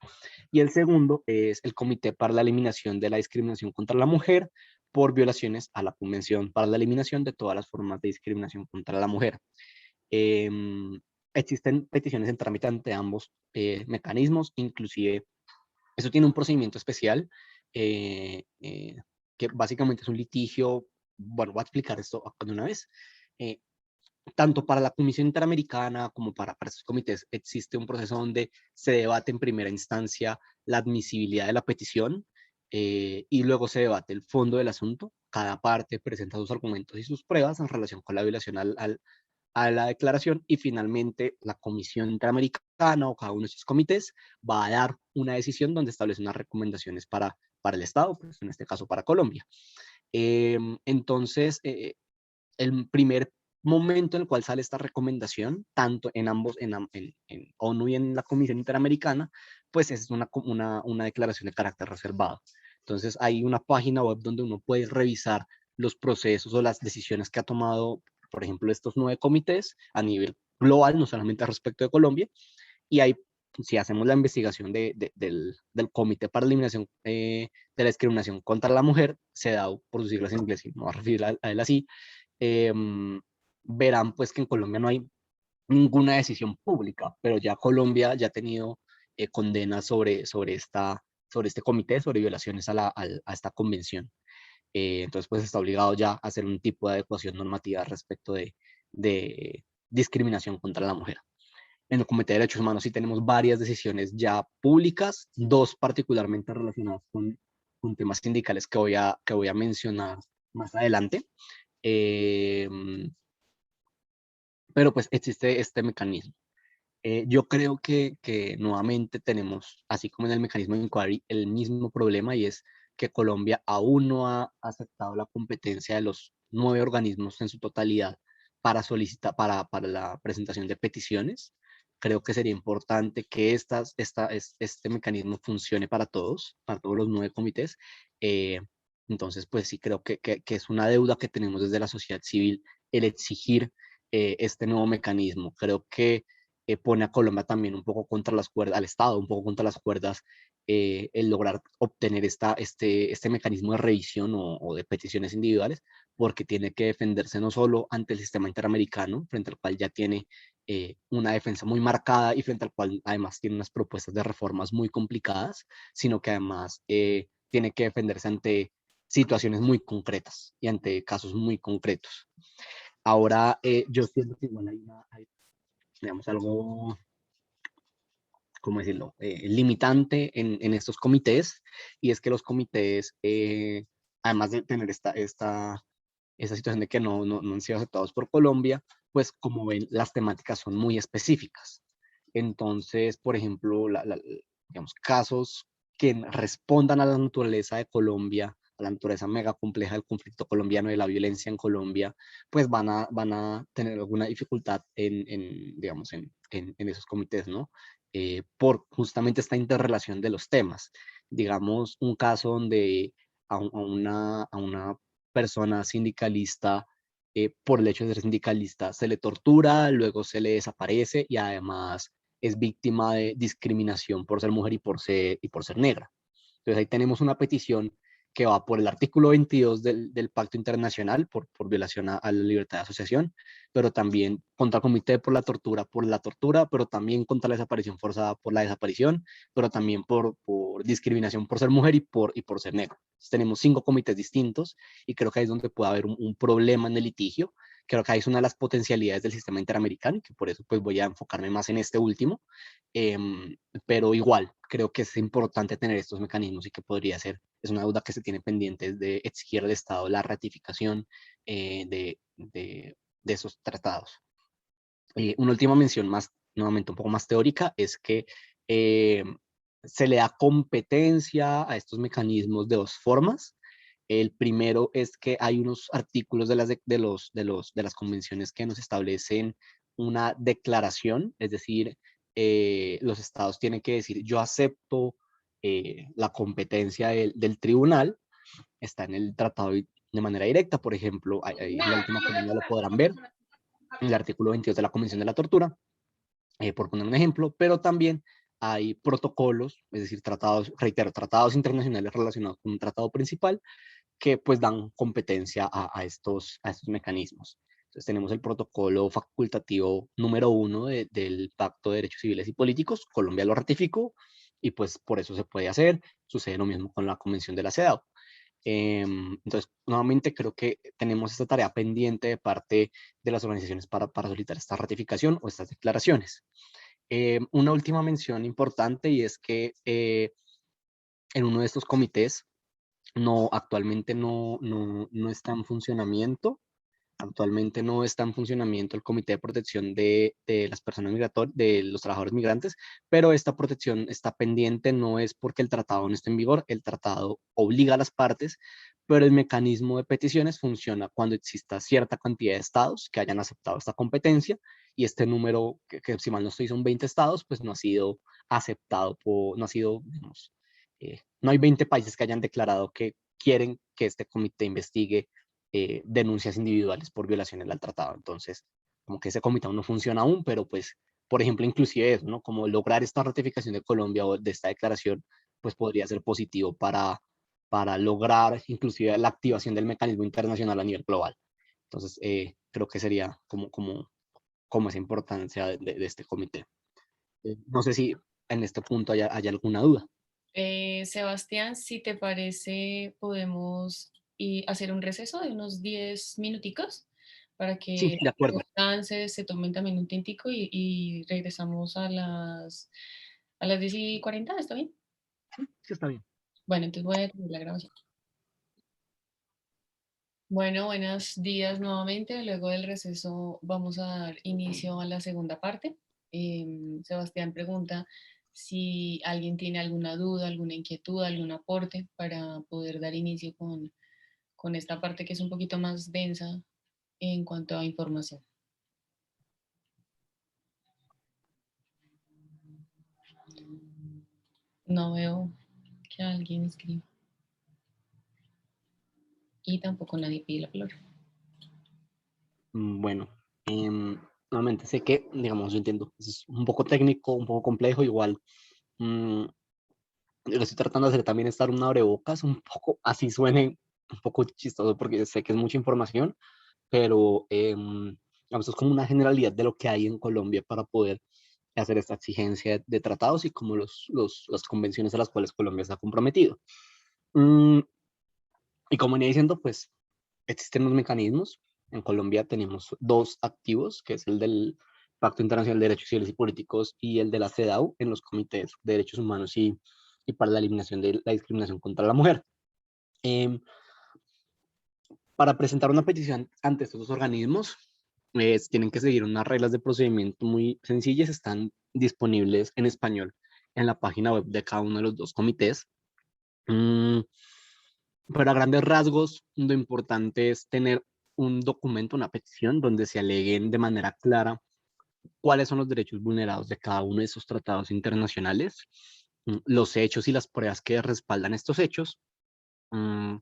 y el segundo es el Comité para la Eliminación de la Discriminación contra la Mujer por violaciones a la Convención para la Eliminación de todas las formas de discriminación contra la mujer. Existen peticiones en trámite ante ambos mecanismos, inclusive eso tiene un procedimiento especial que básicamente es un litigio. Bueno, voy a explicar esto de una vez. Tanto para la Comisión Interamericana como para estos comités existe un proceso donde se debate en primera instancia la admisibilidad de la petición y luego se debate el fondo del asunto. Cada parte presenta sus argumentos y sus pruebas en relación con la violación a la declaración, y finalmente la Comisión Interamericana o cada uno de estos comités va a dar una decisión donde establece unas recomendaciones para el Estado, pues en este caso para Colombia. Entonces, el primer momento en el cual sale esta recomendación, tanto en ambos, en ONU y en la Comisión Interamericana, pues es una declaración de carácter reservado. Entonces hay una página web donde uno puede revisar los procesos o las decisiones que ha tomado, por ejemplo, estos 9 comités a nivel global, no solamente respecto de Colombia, y ahí, si hacemos la investigación del Comité para la Eliminación de la Discriminación contra la Mujer, CEDAW por sus siglas en inglés, y me voy a referir a él así, verán pues que en Colombia no hay ninguna decisión pública, pero ya Colombia ya ha tenido condenas sobre este comité, sobre violaciones a esta convención. Entonces pues está obligado ya a hacer un tipo de adecuación normativa respecto de discriminación contra la mujer. En el Comité de Derechos Humanos sí tenemos varias decisiones ya públicas, 2 particularmente relacionadas con temas sindicales que voy a mencionar más adelante. Pero pues existe este mecanismo. Yo creo que nuevamente tenemos, así como en el mecanismo de inquiry, el mismo problema, y es que Colombia aún no ha aceptado la competencia de los 9 organismos en su totalidad para solicitar, para la presentación de peticiones. Creo que sería importante que este mecanismo funcione para todos los 9 comités. Eh, entonces, pues sí, creo que es una deuda que tenemos desde la sociedad civil el exigir este nuevo mecanismo. Creo que pone a Colombia también un poco contra las cuerdas, al Estado un poco contra las cuerdas, el lograr obtener este mecanismo de revisión o de peticiones individuales, porque tiene que defenderse no solo ante el sistema interamericano, frente al cual ya tiene una defensa muy marcada y frente al cual además tiene unas propuestas de reformas muy complicadas, sino que además tiene que defenderse ante situaciones muy concretas y ante casos muy concretos. Ahora, yo siento que igual hay, digamos, algo, ¿cómo decirlo?, limitante en estos comités, y es que los comités, además de tener esta situación de que no han sido aceptados por Colombia, pues como ven, las temáticas son muy específicas. Entonces, por ejemplo, digamos, casos que respondan a la naturaleza de Colombia, a la naturaleza mega compleja del conflicto colombiano y de la violencia en Colombia, pues van a tener alguna dificultad digamos, en esos comités, ¿no? Por justamente esta interrelación de los temas. Digamos, un caso donde a una persona sindicalista, por el hecho de ser sindicalista, se le tortura, luego se le desaparece y además es víctima de discriminación por ser mujer y por ser negra. Entonces ahí tenemos una petición que va por el artículo 22 del Pacto Internacional por violación a la libertad de asociación, pero también contra el Comité por la tortura, pero también contra la desaparición forzada por la desaparición, pero también por discriminación por ser mujer y por ser negro. Entonces, tenemos 5 comités distintos y creo que ahí es donde puede haber un problema en el litigio. Creo que ahí es una de las potencialidades del sistema interamericano y que por eso pues voy a enfocarme más en este último. Pero igual, creo que es importante tener estos mecanismos y que podría ser, es una duda que se tiene pendiente de exigir al Estado la ratificación de esos tratados. Una última mención más, nuevamente un poco más teórica, es que se le da competencia a estos mecanismos de 2 formas. El primero es que hay unos artículos de las convenciones que nos establecen una declaración, es decir, los estados tienen que decir, yo acepto la competencia del tribunal, está en el tratado de manera directa, por ejemplo, en la última columna lo podrán ver, en el artículo 22 de la Convención de la Tortura, por poner un ejemplo, pero también hay protocolos, es decir, tratados, reitero, tratados internacionales relacionados con un tratado principal que pues dan competencia a estos mecanismos. Entonces tenemos el protocolo facultativo número 1 del Pacto de Derechos Civiles y Políticos, Colombia lo ratificó y pues por eso se puede hacer, sucede lo mismo con la Convención de la CEDAW. Entonces, nuevamente creo que tenemos esta tarea pendiente de parte de las organizaciones para solicitar esta ratificación o estas declaraciones. Una última mención importante y es que en uno de estos comités actualmente no está en funcionamiento. Actualmente no está en funcionamiento el Comité de Protección de las Personas Migratorias, de los trabajadores migrantes, pero esta protección está pendiente, no es porque el tratado no esté en vigor, el tratado obliga a las partes, pero el mecanismo de peticiones funciona cuando exista cierta cantidad de estados que hayan aceptado esta competencia, y este número, que si mal no estoy son 20 estados, pues no ha sido aceptado, no ha sido, digamos, no hay 20 países que hayan declarado que quieren que este comité investigue denuncias individuales por violaciones al tratado. Entonces, como que ese comité aún no funciona aún, pero pues, por ejemplo, inclusive eso, ¿no? Como lograr esta ratificación de Colombia o de esta declaración, pues podría ser positivo para lograr inclusive la activación del mecanismo internacional a nivel global. Entonces, creo que sería como esa importancia de este comité. No sé si en este punto hay alguna duda. Sebastián, si te parece, podemos hacer un receso de unos 10 minuticos para Sí, que de acuerdo. descanses, se tomen también un tintico y regresamos a las 10:40, ¿está bien? Sí, está bien. Bueno, entonces voy a detener la grabación. Bueno, buenos días nuevamente. Luego del receso vamos a dar inicio a la segunda parte. Sebastián pregunta si alguien tiene alguna duda, alguna inquietud, algún aporte para poder dar inicio con esta parte que es un poquito más densa en cuanto a información. No veo que alguien escriba. Y tampoco nadie pide la palabra. Bueno, nuevamente sé que, digamos, yo entiendo, es un poco técnico, un poco complejo, igual. Lo que estoy tratando de hacer también es dar un abrebocas, un poco, así suene un poco chistoso porque sé que es mucha información, pero digamos, es como una generalidad de lo que hay en Colombia para poder hacer esta exigencia de tratados y como las convenciones a las cuales Colombia está comprometido. Mm, y como venía diciendo, pues existen los mecanismos. En Colombia tenemos dos activos, que es el del Pacto Internacional de Derechos Civiles y Políticos y el de la CEDAW en los comités de derechos humanos y para la eliminación de la discriminación contra la mujer. Em, para presentar una petición ante estos dos organismos, tienen que seguir unas reglas de procedimiento muy sencillas, están disponibles en español en la página web de cada uno de los dos comités. Mm, pero a grandes rasgos, lo importante es tener un documento, una petición, donde se aleguen de manera clara cuáles son los derechos vulnerados de cada uno de esos tratados internacionales, los hechos y las pruebas que respaldan estos hechos. Mm,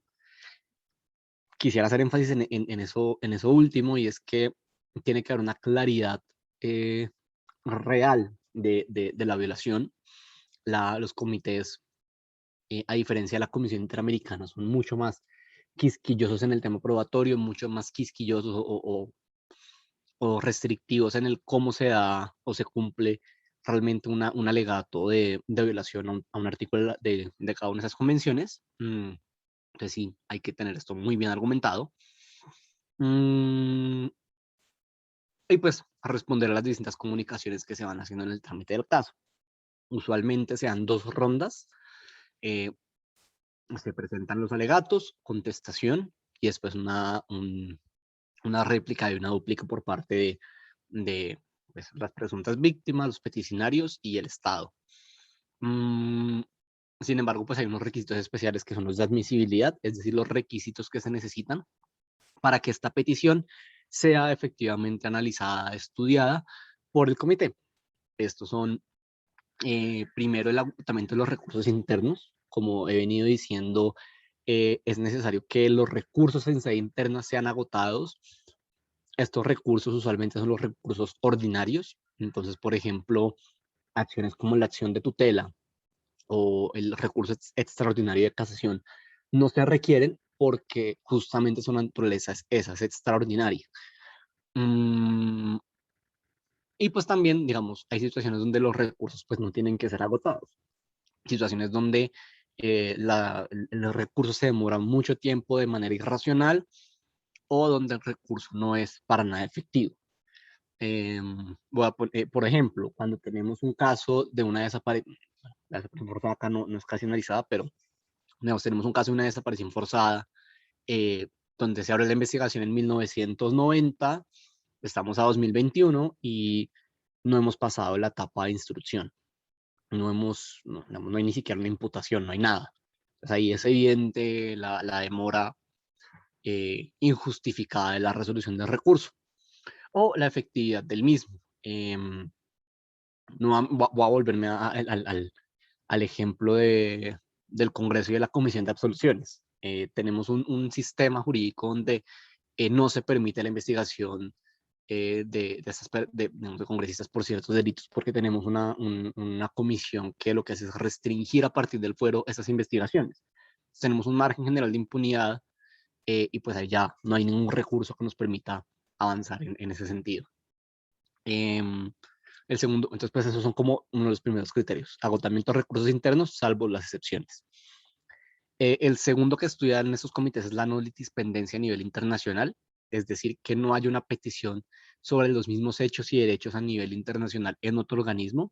Quisiera hacer énfasis en eso último, y es que tiene que haber una claridad real de la violación. Los comités, a diferencia de la Comisión Interamericana, son mucho más quisquillosos en el tema probatorio, mucho más quisquillosos o restrictivos en el cómo se da o se cumple realmente un alegato de violación a un artículo de cada una de esas convenciones. Entonces sí, hay que tener esto muy bien argumentado. Mm, y pues a responder a las distintas comunicaciones que se van haciendo en el trámite del caso. Usualmente se dan dos rondas. Se presentan los alegatos, contestación y después una réplica y una dúplica por parte de pues, las presuntas víctimas, los peticionarios y el Estado. Sin embargo, pues hay unos requisitos especiales que son los de admisibilidad, es decir, los requisitos que se necesitan para que esta petición sea efectivamente analizada, estudiada por el comité. Estos son, primero, el agotamiento de los recursos internos. Como he venido diciendo, es necesario que los recursos en sede interna sean agotados. Estos recursos usualmente son los recursos ordinarios. Entonces, por ejemplo, acciones como la acción de tutela o el recurso extraordinario de casación no se requieren porque justamente su naturaleza es extraordinaria. Mm, y pues también, digamos, hay situaciones donde los recursos pues no tienen que ser agotados. Situaciones donde los recursos se demoran mucho tiempo de manera irracional o donde el recurso no es para nada efectivo. Por ejemplo, cuando tenemos un caso de una desaparición, la desaparición forzada acá no es casi analizada, pero digamos, tenemos un caso de una desaparición forzada, eh, donde se abre la investigación en 1990, estamos a 2021 y no hemos pasado la etapa de instrucción. No hay ni siquiera una imputación, no hay nada. Pues ahí es evidente la demora injustificada de la resolución del recurso o la efectividad del mismo. No, voy a volverme al ejemplo del Congreso y de la Comisión de Absoluciones. Tenemos un sistema jurídico donde no se permite la investigación de congresistas por ciertos delitos, porque tenemos una comisión que lo que hace es restringir a partir del fuero esas investigaciones. Tenemos un margen general de impunidad y pues ahí ya no hay ningún recurso que nos permita avanzar en ese sentido. El segundo, entonces pues esos son como uno de los primeros criterios, agotamiento de recursos internos, salvo las excepciones. El segundo que estudian en estos comités es la no litispendencia a nivel internacional, es decir, que no haya una petición sobre los mismos hechos y derechos a nivel internacional en otro organismo.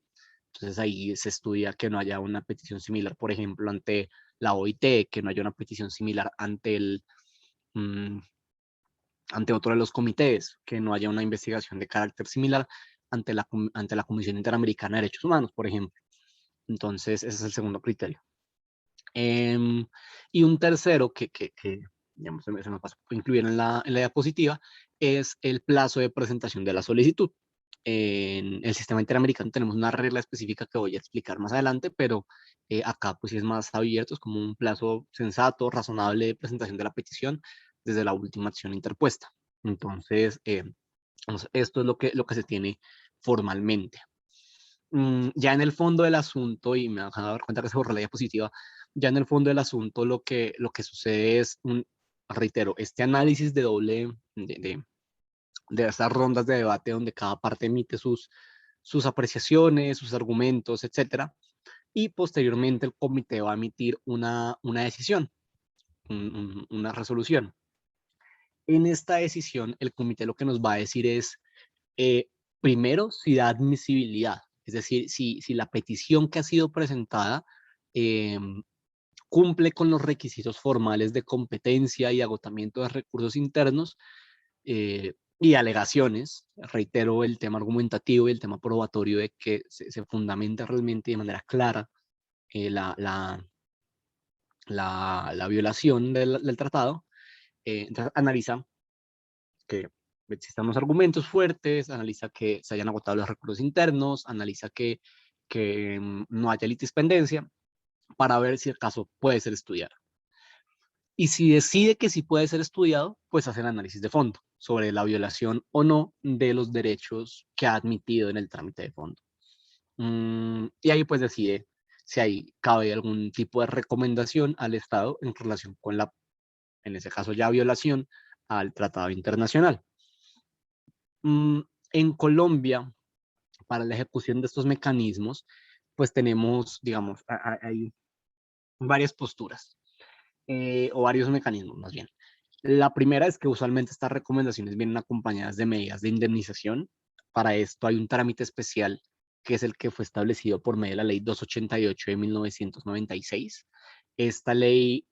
Entonces ahí se estudia que no haya una petición similar, por ejemplo, ante la OIT, que no haya una petición similar ante otro de los comités, que no haya una investigación de carácter similar ante la Comisión Interamericana de Derechos Humanos, por ejemplo. Entonces, ese es el segundo criterio. Y un tercero que digamos, se me pasó a incluir en la diapositiva es el plazo de presentación de la solicitud. En el sistema interamericano tenemos una regla específica que voy a explicar más adelante, pero acá pues sí es más abierto, es como un plazo sensato, razonable de presentación de la petición desde la última acción interpuesta. Entonces, esto es lo que se tiene formalmente. Ya en el fondo del asunto, y me acabo de dar cuenta que se borró la diapositiva, ya en el fondo del asunto lo que sucede es, reitero, este análisis de de estas rondas de debate donde cada parte emite sus apreciaciones, sus argumentos, etcétera, y posteriormente el comité va a emitir una decisión, una resolución. En esta decisión, el comité lo que nos va a decir es, primero, si da admisibilidad, es decir, si la petición que ha sido presentada cumple con los requisitos formales de competencia y agotamiento de recursos internos y alegaciones. Reitero el tema argumentativo y el tema probatorio de que se fundamenta realmente de manera clara la violación del tratado. Entonces analiza que existan los argumentos fuertes, analiza que se hayan agotado los recursos internos, analiza que no haya litispendencia, para ver si el caso puede ser estudiado. Y si decide que sí puede ser estudiado, pues hace el análisis de fondo sobre la violación o no de los derechos que ha admitido en el trámite de fondo. Y ahí pues decide si ahí cabe algún tipo de recomendación al Estado en relación con la, en ese caso ya violación al tratado internacional. En Colombia, para la ejecución de estos mecanismos, pues tenemos, digamos, hay varias posturas o varios mecanismos más bien. La primera es que usualmente estas recomendaciones vienen acompañadas de medidas de indemnización. Para esto hay un trámite especial que es el que fue establecido por medio de la ley 288 de 1996. Esta ley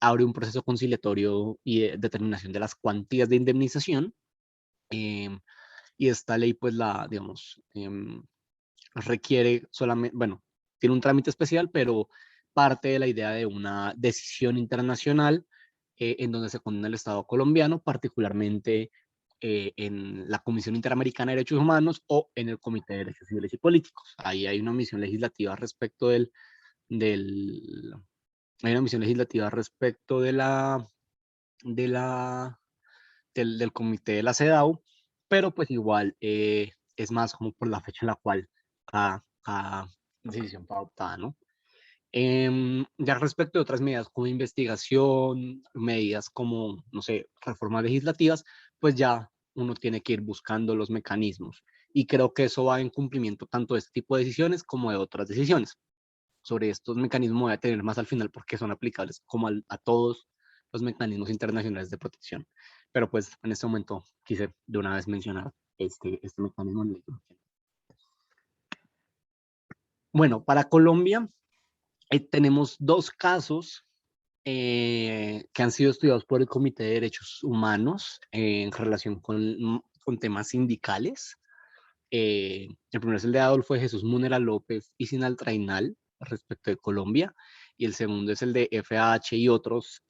abre un proceso conciliatorio y de determinación de las cuantías de indemnización. Y esta ley, pues, digamos, requiere solamente, bueno, tiene un trámite especial, pero parte de la idea de una decisión internacional en donde se condena el Estado colombiano, particularmente en la Comisión Interamericana de Derechos Humanos o en el Comité de Derechos Civiles y Políticos. Ahí hay una misión legislativa respecto hay una misión legislativa respecto del comité de la CEDAW, pero pues igual es más como por la fecha en la cual cada decisión fue adoptada, ¿no? Ya respecto de otras medidas como investigación, medidas como, no sé, reformas legislativas, pues ya uno tiene que ir buscando los mecanismos. Y creo que eso va en cumplimiento tanto de este tipo de decisiones como de otras decisiones. Sobre estos mecanismos voy a tener más al final porque son aplicables como a todos los mecanismos internacionales de protección. Pero pues en este momento quise de una vez mencionar este mecanismo en ley. Bueno, para Colombia tenemos dos casos que han sido estudiados por el Comité de Derechos Humanos en relación con temas sindicales. El primero es el de Adolfo de Jesús Munera López y Sinal Trainal respecto de Colombia, y el segundo es el de FH y otros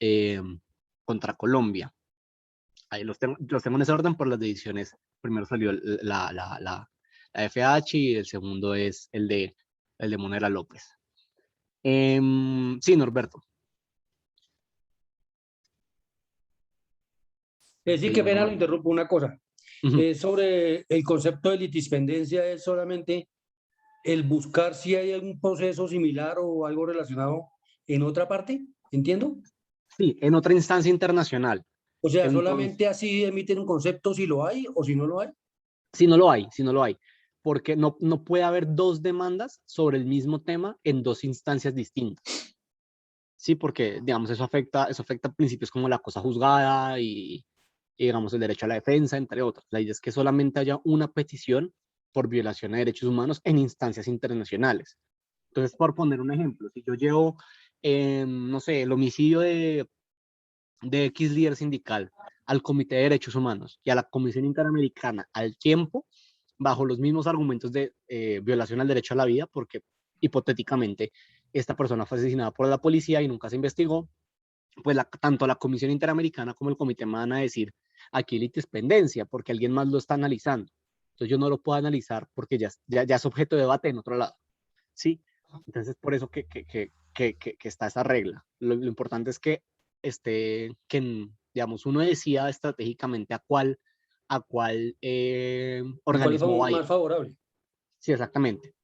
contra Colombia. Ahí los tengo en ese orden por las decisiones. Primero salió la FH y el segundo es el de Munera López. Sí, Norberto. Sí, qué pena, lo interrumpo una cosa. Sobre el concepto de litispendencia, es solamente el buscar si hay algún proceso similar o algo relacionado en otra parte, ¿entiendo? Sí, en otra instancia internacional. O sea, Entonces, solamente así emiten un concepto si lo hay o si no lo hay. Si no lo hay, porque no puede haber dos demandas sobre el mismo tema en dos instancias distintas. Sí, porque, digamos, eso afecta principios como la cosa juzgada y, digamos, el derecho a la defensa, entre otros. La idea es que solamente haya una petición por violación de derechos humanos en instancias internacionales. Entonces, por poner un ejemplo, si yo llevo, no sé, el homicidio de X líder sindical al Comité de Derechos Humanos y a la Comisión Interamericana al tiempo, bajo los mismos argumentos de violación al derecho a la vida, porque hipotéticamente esta persona fue asesinada por la policía y nunca se investigó, pues tanto la Comisión Interamericana como el comité me van a decir aquí litispendencia, porque alguien más lo está analizando. Entonces yo no lo puedo analizar porque ya es objeto de debate en otro lado. ¿Sí? Entonces por eso que está esa regla. Lo importante es que, digamos, uno decida estratégicamente a cuál organismo va a ir. Más favorable? Sí, exactamente.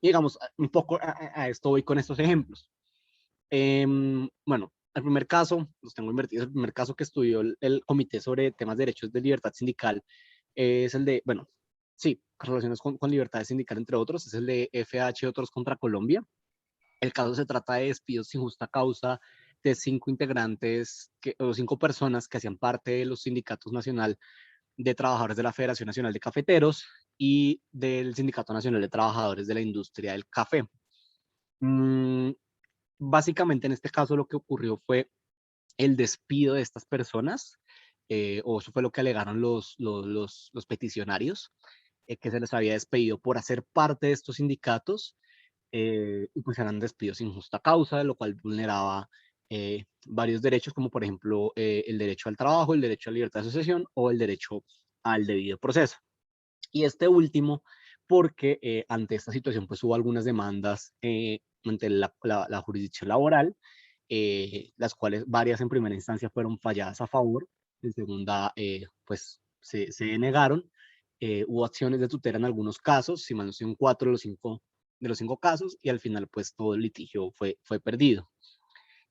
Digamos, un poco a esto voy con estos ejemplos. Bueno, el primer caso, los tengo invertidos, el primer caso que estudió el Comité sobre temas de derechos de libertad sindical es el de, bueno, sí, relaciones con libertad sindical, entre otros, es el de FH Otros contra Colombia. El caso se trata de despidos sin justa causa de 5 integrantes, o 5 personas que hacían parte de los sindicatos nacional de trabajadores de la Federación Nacional de Cafeteros y del Sindicato Nacional de Trabajadores de la Industria del Café. Básicamente en este caso lo que ocurrió fue el despido de estas personas, o eso fue lo que alegaron los peticionarios, que se les había despedido por hacer parte de estos sindicatos, y pues eran despidos sin justa causa, lo cual vulneraba varios derechos, como por ejemplo el derecho al trabajo, el derecho a la libertad de asociación o el derecho al debido proceso. Y este último, porque ante esta situación pues hubo algunas demandas ante la jurisdicción laboral, las cuales varias en primera instancia fueron falladas a favor, en segunda pues se denegaron, hubo acciones de tutela en algunos casos, si mal no estoy en 4 de los 5 casos, y al final pues todo el litigio fue perdido.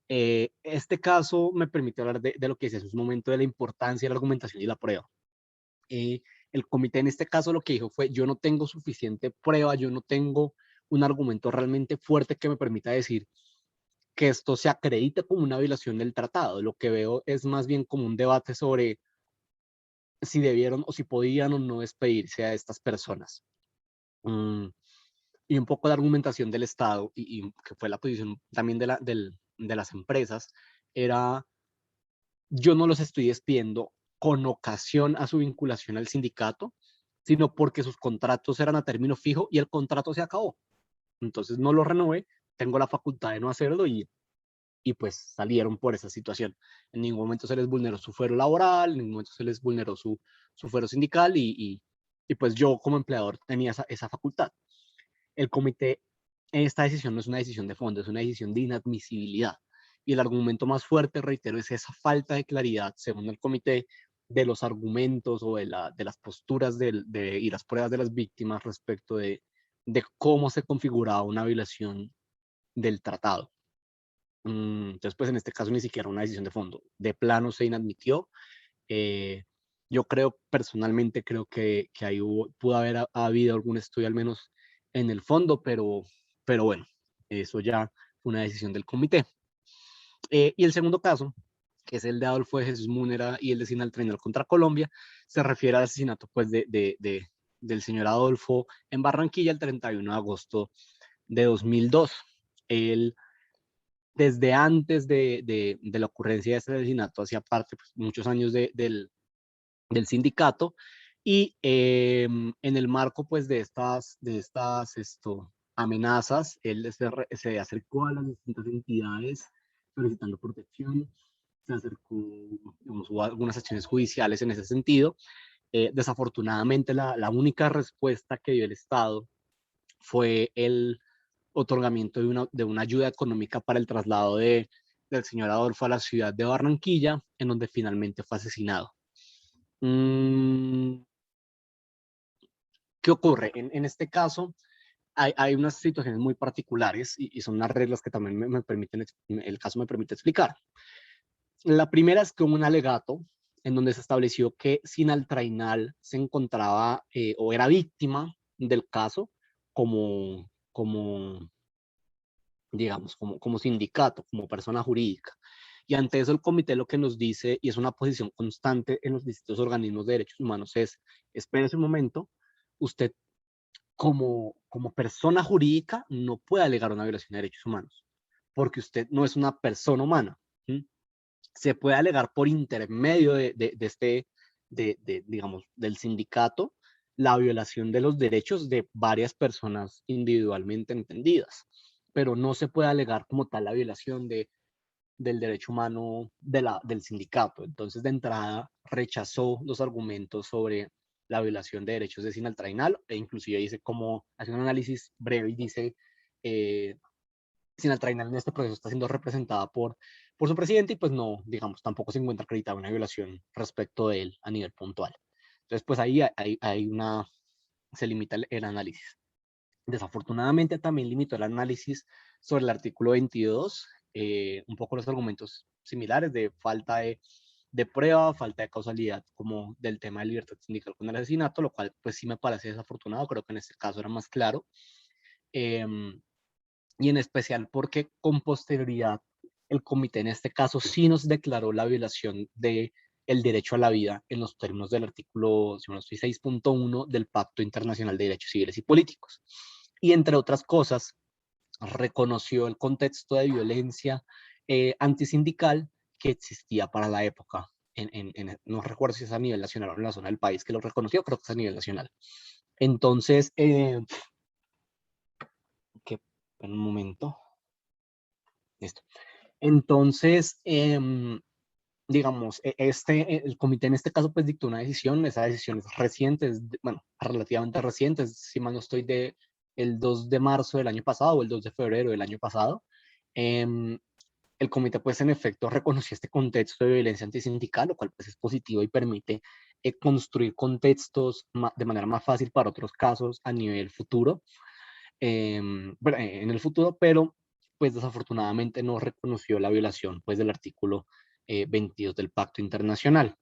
Este caso me permite hablar de lo que decía en su momento, de la importancia de la argumentación y la prueba. El comité en este caso lo que dijo fue, yo no tengo suficiente prueba, yo no tengo un argumento realmente fuerte que me permita decir que esto se acredite como una violación del tratado. Lo que veo es más bien como un debate sobre si debieron o si podían o no despedirse a estas personas. Y un poco de argumentación del Estado, y que fue la posición también de las empresas, era, yo no los estoy despidiendo con ocasión a su vinculación al sindicato, sino porque sus contratos eran a término fijo y el contrato se acabó. Entonces no lo renové, tengo la facultad de no hacerlo y pues salieron por esa situación. En ningún momento se les vulneró su fuero laboral, en ningún momento se les vulneró su fuero sindical y pues yo como empleador tenía esa facultad. El comité, esta decisión no es una decisión de fondo, es una decisión de inadmisibilidad. Y el argumento más fuerte, reitero, es esa falta de claridad, según el comité, de los argumentos o de las posturas y las pruebas de las víctimas respecto de cómo se configuraba una violación del tratado. Entonces, pues en este caso ni siquiera una decisión de fondo. De plano se inadmitió. Yo personalmente creo que ahí pudo haber habido algún estudio al menos en el fondo, pero bueno, eso ya fue una decisión del comité. Y el segundo caso, que es el de Adolfo de Jesús Múnera y el de Sinaltrainal contra Colombia, se refiere al asesinato pues del señor Adolfo en Barranquilla el 31 de agosto de 2002. Él, desde antes de la ocurrencia de este asesinato, hacía parte pues, muchos años del sindicato, y en el marco pues de estas amenazas, él se acercó a las distintas entidades solicitando protección, se acercó, digamos, hubo algunas acciones judiciales en ese sentido. Desafortunadamente la única respuesta que dio el Estado fue el otorgamiento de una ayuda económica para el traslado del señor Adolfo a la ciudad de Barranquilla, en donde finalmente fue asesinado. ¿Qué ocurre? En este caso, hay unas situaciones muy particulares y son unas reglas que también el caso me permite explicar. La primera es que hubo un alegato en donde se estableció que Sinaltrainal se encontraba o era víctima del caso como digamos, como sindicato, como persona jurídica. Y ante eso el comité lo que nos dice, y es una posición constante en los distintos organismos de derechos humanos, es, espérese un momento, usted como persona jurídica no puede alegar una violación de derechos humanos, porque usted no es una persona humana. ¿Sí? Se puede alegar por intermedio de digamos, del sindicato la violación de los derechos de varias personas individualmente entendidas, pero no se puede alegar como tal la violación del derecho humano del sindicato. Entonces, de entrada, rechazó los argumentos sobre la violación de derechos de Sinaltrainal, e inclusive dice como, hace un análisis breve y dice, Sinaltrainal en este proceso está siendo representada por su presidente y pues no, digamos, tampoco se encuentra acreditada una violación respecto de él a nivel puntual. Entonces, pues ahí se limita el análisis. Desafortunadamente también limitó el análisis sobre el artículo 22, un poco los argumentos similares de falta de prueba, falta de causalidad como del tema de libertad sindical con el asesinato, lo cual pues sí me parece desafortunado, creo que en este caso era más claro, y en especial porque con posterioridad el comité en este caso sí nos declaró la violación de el derecho a la vida en los términos del artículo, si no estoy, 6.1 del Pacto Internacional de Derechos Civiles y Políticos. Y entre otras cosas, reconoció el contexto de violencia antisindical que existía para la época. No recuerdo si es a nivel nacional o en la zona del país que lo reconoció, creo que es a nivel nacional. Entonces, en un momento. Listo. Entonces, digamos, el comité en este caso pues dictó una decisión, esa decisión es reciente, bueno, relativamente reciente, si mal no estoy, el 2 de marzo del año pasado o el 2 de febrero del año pasado. El comité pues en efecto reconoció este contexto de violencia antisindical, lo cual pues es positivo y permite construir contextos de manera más fácil para otros casos a nivel futuro, en el futuro, pero pues desafortunadamente no reconoció la violación pues del artículo 22 del Pacto Internacional.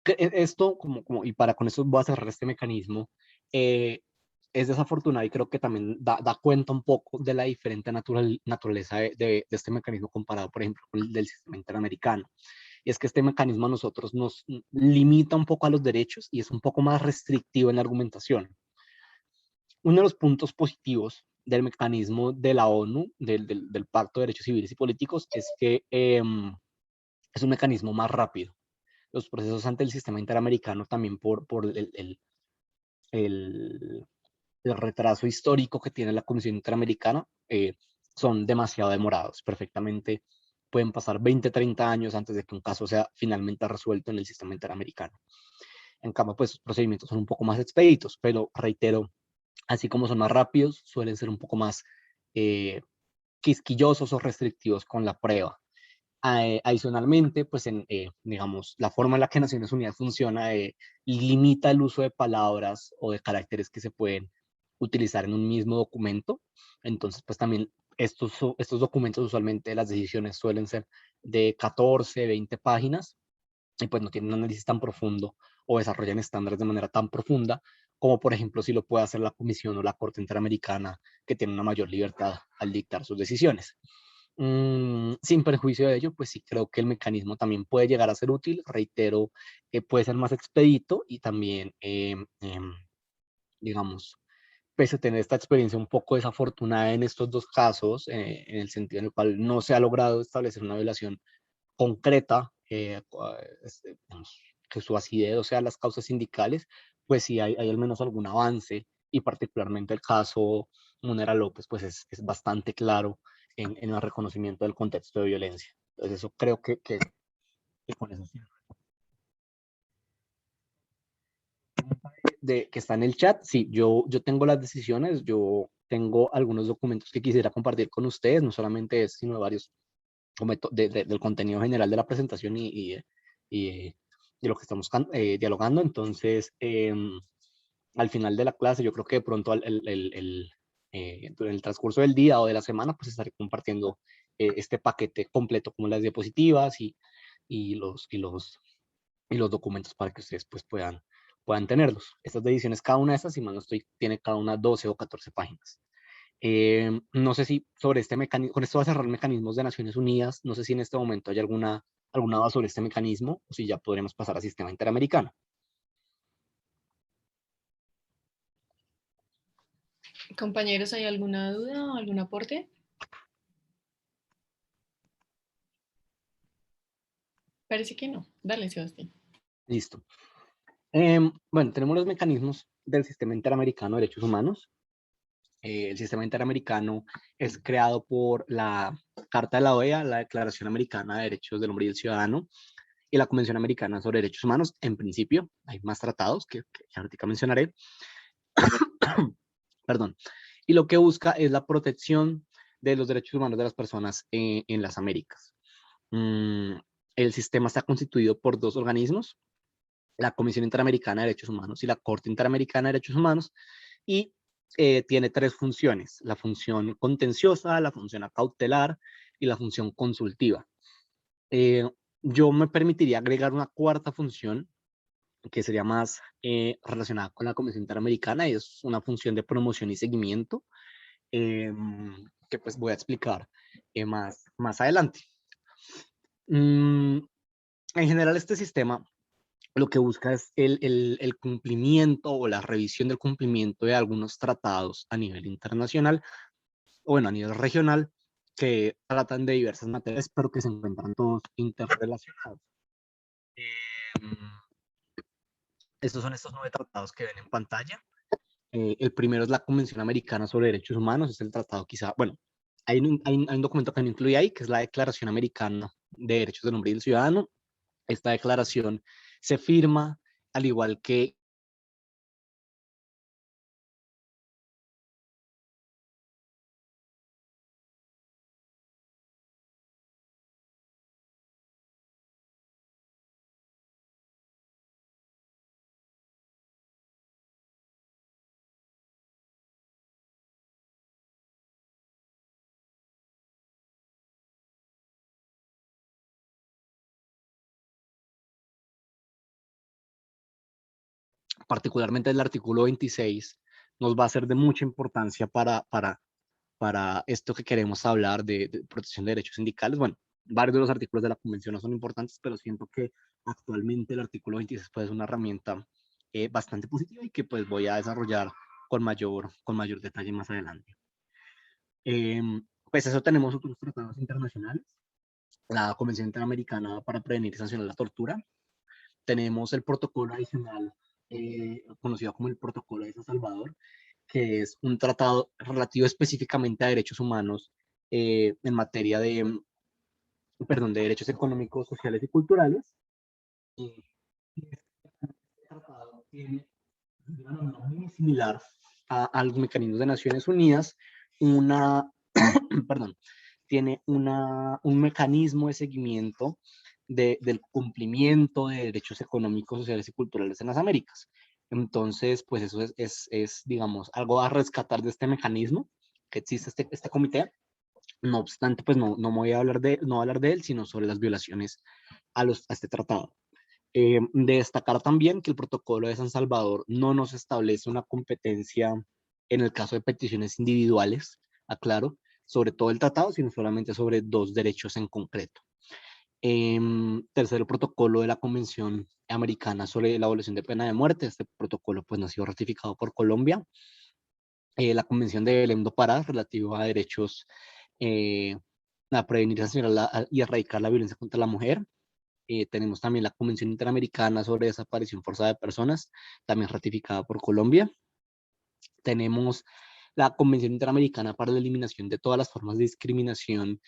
Esto, y para con eso voy a cerrar este mecanismo, es desafortunado y creo que también da cuenta un poco de la diferente naturaleza de este mecanismo comparado, por ejemplo, con el del sistema interamericano. Y es que este mecanismo a nosotros nos limita un poco a los derechos y es un poco más restrictivo en la argumentación. Uno de los puntos positivos del mecanismo de la ONU, del Pacto de Derechos Civiles y Políticos, es que es un mecanismo más rápido. Los procesos ante el sistema interamericano también por el retraso histórico que tiene la Comisión Interamericana, son demasiado demorados. Perfectamente pueden pasar 20, 30 años antes de que un caso sea finalmente resuelto en el sistema interamericano. En cambio, pues los procedimientos son un poco más expeditos, pero reitero, así como son más rápidos, suelen ser un poco más quisquillosos o restrictivos con la prueba. Adicionalmente, pues digamos, la forma en la que Naciones Unidas funciona limita el uso de palabras o de caracteres que se pueden utilizar en un mismo documento. Entonces, pues también estos documentos, usualmente las decisiones suelen ser de 14, 20 páginas, y pues no tienen un análisis tan profundo o desarrollan estándares de manera tan profunda como por ejemplo si lo puede hacer la Comisión o la Corte Interamericana, que tiene una mayor libertad al dictar sus decisiones. Sin perjuicio de ello, pues sí creo que el mecanismo también puede llegar a ser útil, reitero, puede ser más expedito y también, digamos, pese a tener esta experiencia un poco desafortunada en estos dos casos, en el sentido en el cual no se ha logrado establecer una violación concreta, que su asidero sea las causas sindicales, pues sí hay al menos algún avance, y particularmente el caso Munera López, pues es bastante claro en el reconocimiento del contexto de violencia. Entonces eso creo que con eso sí. Que está en el chat, sí, yo tengo las decisiones, yo tengo algunos documentos que quisiera compartir con ustedes, no solamente es, sino varios del contenido general de la presentación y de lo que estamos dialogando. Entonces, al final de la clase, yo creo que de pronto en el transcurso del día o de la semana, pues estaré compartiendo este paquete completo como las diapositivas y los documentos para que ustedes pues puedan tenerlos. Estas ediciones, cada una de estas, si mal no estoy, tiene cada una 12 o 14 páginas. No sé si sobre este mecanismo, con esto va a cerrar mecanismos de Naciones Unidas, no sé si en este momento hay alguna duda sobre este mecanismo o si ya podremos pasar al sistema interamericano. Compañeros, ¿hay alguna duda o algún aporte? Parece que no. Dale, Sebastián. Listo. Bueno, tenemos los mecanismos del Sistema Interamericano de Derechos Humanos. El Sistema Interamericano es creado por la Carta de la OEA, la Declaración Americana de Derechos del Hombre y del Ciudadano, y la Convención Americana sobre Derechos Humanos. En principio, hay más tratados que ahorita mencionaré. Perdón. Y lo que busca es la protección de los derechos humanos de las personas en las Américas. El sistema está constituido por dos organismos, la Comisión Interamericana de Derechos Humanos y la Corte Interamericana de Derechos Humanos, y tiene tres funciones: la función contenciosa, la función cautelar y la función consultiva. Yo me permitiría agregar una cuarta función que sería más relacionada con la Comisión Interamericana, y es una función de promoción y seguimiento, que pues voy a explicar más adelante. En general, este sistema lo que busca es el cumplimiento o la revisión del cumplimiento de algunos tratados a nivel internacional, o bueno, a nivel regional, que tratan de diversas materias, pero que se encuentran todos interrelacionados. Estos son estos 9 tratados que ven en pantalla. El primero es la Convención Americana sobre Derechos Humanos, es el tratado quizá, bueno, hay un documento que no incluye ahí, que es la Declaración Americana de Derechos del Hombre y del Ciudadano. Esta declaración se firma, al igual que particularmente el artículo 26, nos va a ser de mucha importancia para esto que queremos hablar de protección de derechos sindicales. Bueno, varios de los artículos de la convención no son importantes, pero siento que actualmente el artículo 26 pues, es una herramienta bastante positiva y que pues voy a desarrollar con mayor detalle más adelante. Pues eso, tenemos otros tratados internacionales, la Convención Interamericana para Prevenir y Sancionar la Tortura. Tenemos el protocolo adicional conocido como el Protocolo de San Salvador, que es un tratado relativo específicamente a derechos humanos en materia de derechos económicos, sociales y culturales. Y este tratado tiene de una manera muy similar a los mecanismos de Naciones Unidas, perdón, tiene un mecanismo de seguimiento del cumplimiento de derechos económicos, sociales y culturales en las Américas. Entonces, pues eso es, digamos, algo a rescatar de este mecanismo que existe este comité. No obstante, pues no voy a hablar no hablar de él, sino sobre las violaciones a este tratado. De destacar también que el protocolo de San Salvador no nos establece una competencia en el caso de peticiones individuales, aclaro, sobre todo el tratado, sino solamente sobre 2 derechos en concreto. Tercero, el protocolo de la Convención Americana sobre la abolición de pena de muerte. Este protocolo pues no ha sido ratificado por Colombia. La Convención de Belém do Pará relativa a derechos a prevenir, sancionar y erradicar la violencia contra la mujer. Tenemos también la Convención Interamericana sobre Desaparición Forzada de Personas, también ratificada por Colombia. Tenemos la Convención Interamericana para la Eliminación de todas las formas de discriminación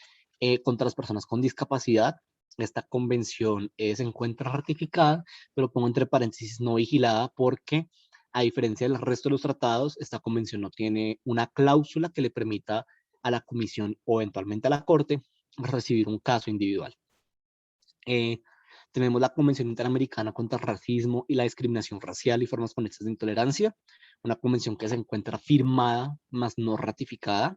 contra las personas con discapacidad. Esta convención se encuentra ratificada, pero pongo entre paréntesis no vigilada, porque a diferencia del resto de los tratados, esta convención no tiene una cláusula que le permita a la Comisión o eventualmente a la Corte recibir un caso individual. Tenemos la Convención Interamericana contra el Racismo y la Discriminación Racial y Formas Conexas de Intolerancia, una convención que se encuentra firmada, más no ratificada.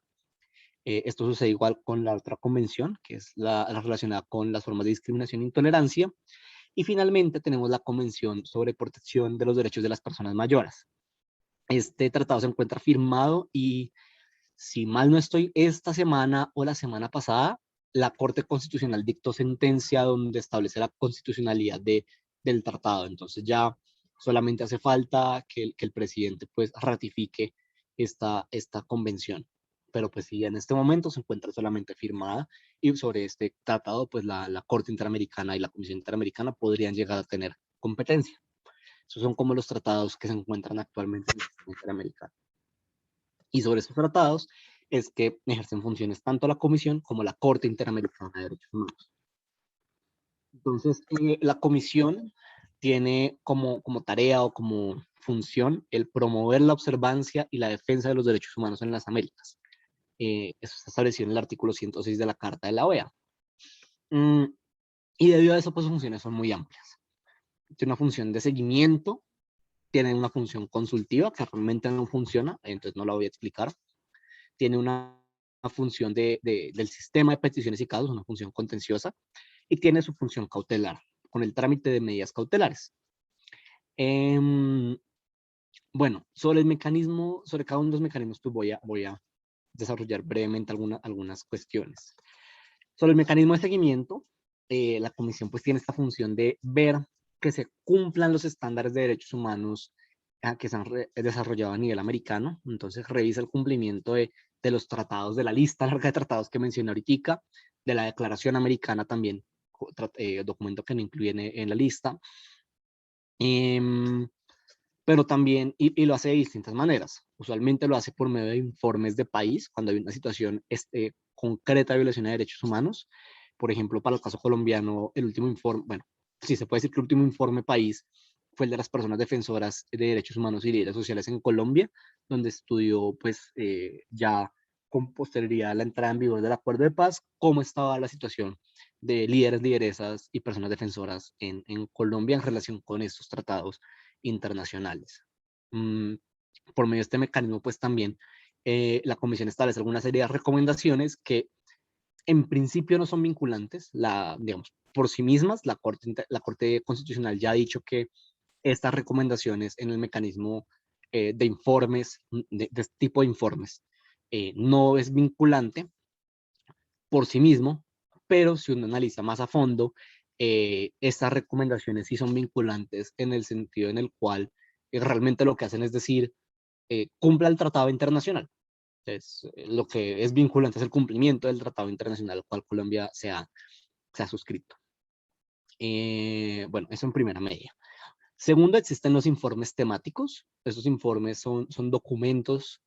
Esto sucede igual con la otra convención, que es la relacionada con las formas de discriminación e intolerancia. Y finalmente tenemos la Convención sobre Protección de los Derechos de las Personas Mayores. Este tratado se encuentra firmado y, si mal no estoy, esta semana o la semana pasada, la Corte Constitucional dictó sentencia donde establece la constitucionalidad del tratado. Entonces ya solamente hace falta que el presidente pues ratifique esta convención. pero pues sí, en este momento se encuentra solamente firmada y sobre este tratado, pues la Corte Interamericana y la Comisión Interamericana podrían llegar a tener competencia. Esos son como los tratados que se encuentran actualmente en el sistema interamericano. Y sobre esos tratados es que ejercen funciones tanto la Comisión como la Corte Interamericana de Derechos Humanos. Entonces, la Comisión tiene como tarea o como función el promover la observancia y la defensa de los derechos humanos en las Américas. Eso está establecido en el artículo 106 de la Carta de la OEA. Y debido a eso, pues sus funciones son muy amplias. Tiene una función de seguimiento, tiene una función consultiva que realmente no funciona, entonces no la voy a explicar. Tiene una función del sistema de peticiones y casos, una función contenciosa, y tiene su función cautelar, con el trámite de medidas cautelares. Bueno, sobre el mecanismo, sobre cada uno de los mecanismos, pues voy a desarrollar brevemente algunas cuestiones. Sobre el mecanismo de seguimiento, la Comisión pues tiene esta función de ver que se cumplan los estándares de derechos humanos que se han desarrollado a nivel americano. Entonces revisa el cumplimiento de los tratados, de la lista larga de tratados que mencioné ahorita, de la Declaración Americana también, documento que no incluye en la lista. Pero también, y lo hace de distintas maneras. Usualmente lo hace por medio de informes de país, cuando hay una situación concreta de violación de derechos humanos. Por ejemplo, para el caso colombiano, el último informe, bueno, sí se puede decir que el último informe país fue el de las personas defensoras de derechos humanos y líderes sociales en Colombia, donde estudió, pues, ya con posterioridad a la entrada en vigor del acuerdo de paz, cómo estaba la situación de líderes, lideresas y personas defensoras en Colombia en relación con estos tratados internacionales. Por medio de este mecanismo, pues también la Comisión establece alguna serie de recomendaciones que en principio no son vinculantes, digamos, por sí mismas. La Corte Constitucional ya ha dicho que estas recomendaciones en el mecanismo de informes, de este tipo de informes, no es vinculante por sí mismo, pero si uno analiza más a fondo, estas recomendaciones sí son vinculantes en el sentido en el cual realmente lo que hacen es decir, cumpla el tratado internacional. Entonces, lo que es vinculante es el cumplimiento del tratado internacional al cual Colombia se ha suscrito. Bueno, eso en primera medida. Segundo, existen los informes temáticos. Esos informes son documentos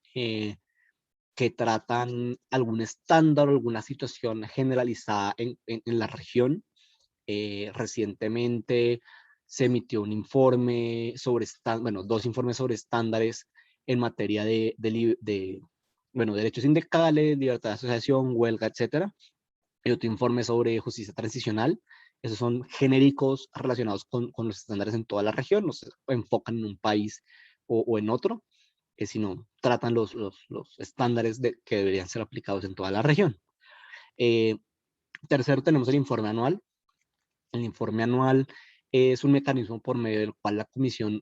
que tratan algún estándar o alguna situación generalizada en la región. Recientemente se emitió un informe sobre, bueno, 2 informes sobre estándares en materia de derechos sindicales, libertad de asociación, huelga, etcétera. Y otro informe sobre justicia transicional. Esos son genéricos relacionados con los estándares en toda la región, no se enfocan en un país o en otro, sino tratan los estándares que deberían ser aplicados en toda la región. Tercero, tenemos el informe anual. El informe anual es un mecanismo por medio del cual la Comisión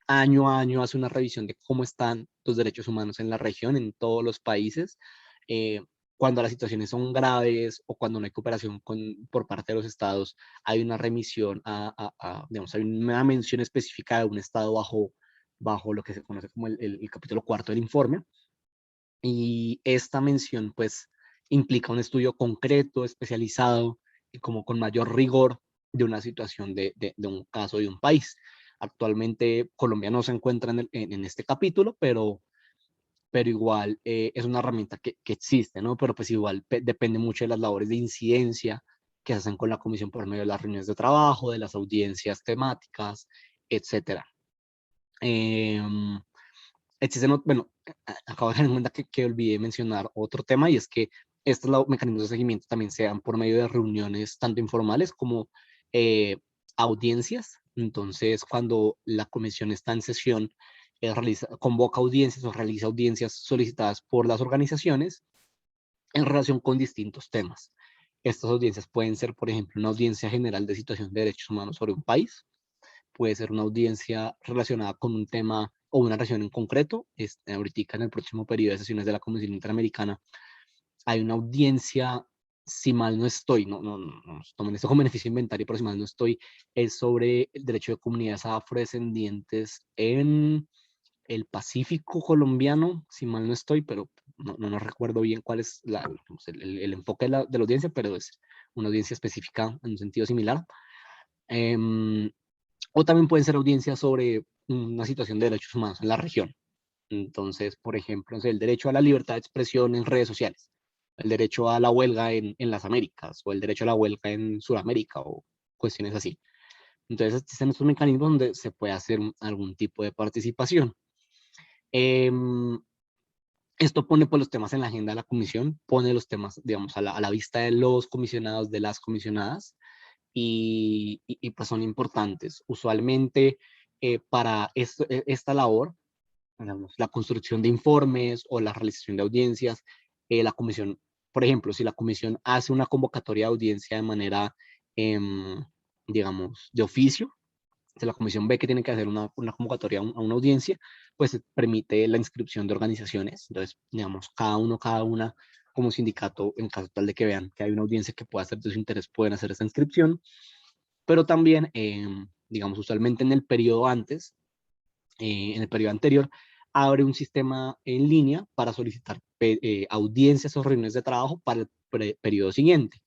año a año hace una revisión de cómo están los derechos humanos en la región, en todos los países. Cuando las situaciones son graves o cuando no hay cooperación por parte de los estados, hay una remisión digamos, hay una mención específica de un estado bajo lo que se conoce como el capítulo 4 del informe. Y esta mención, pues, implica un estudio concreto, especializado y como con mayor rigor de una situación de un caso de un país. Actualmente Colombia no se encuentra en este capítulo, pero igual es una herramienta que existe, ¿no? Pero pues igual depende mucho de las labores de incidencia que se hacen con la Comisión por medio de las reuniones de trabajo, de las audiencias temáticas, etcétera. Existen, bueno, acabo de dar en cuenta que olvidé mencionar otro tema, y es que estos mecanismos de seguimiento también se dan por medio de reuniones tanto informales como audiencias. Entonces, cuando la comisión está en sesión, convoca audiencias o realiza audiencias solicitadas por las organizaciones en relación con distintos temas. Estas audiencias pueden ser, por ejemplo, una audiencia general de situación de derechos humanos sobre un país, puede ser una audiencia relacionada con un tema o una región en concreto. Ahorita en el próximo periodo de sesiones de la Comisión Interamericana hay una audiencia, si mal no estoy, no tomen esto como beneficio de inventario, pero si mal no estoy, es sobre el derecho de comunidades afrodescendientes en el Pacífico colombiano, si mal no estoy, pero no recuerdo bien cuál es digamos, el enfoque de la audiencia, pero es una audiencia específica en un sentido similar. O también pueden ser audiencias sobre una situación de derechos humanos en la región. Entonces, por ejemplo, el derecho a la libertad de expresión en redes sociales, el derecho a la huelga en las Américas, o el derecho a la huelga en Sudamérica, o cuestiones así. Entonces, existen estos mecanismos donde se puede hacer algún tipo de participación. Esto pone pues, los temas en la agenda de la comisión, pone los temas, digamos, a la vista de los comisionados, de las comisionadas, y pues son importantes. Usualmente, para esta labor, digamos, la construcción de informes o la realización de audiencias, la comisión, por ejemplo, si la comisión hace una convocatoria de audiencia de manera, digamos, de oficio, si la comisión ve que tiene que hacer una convocatoria a una audiencia, pues se permite la inscripción de organizaciones. Entonces, digamos, cada una, como sindicato, en caso tal de que vean que hay una audiencia que pueda ser de su interés, pueden hacer esa inscripción. Pero también, digamos, usualmente en el periodo antes, en el periodo anterior, abre un sistema en línea para solicitar audiencias o reuniones de trabajo para el periodo siguiente.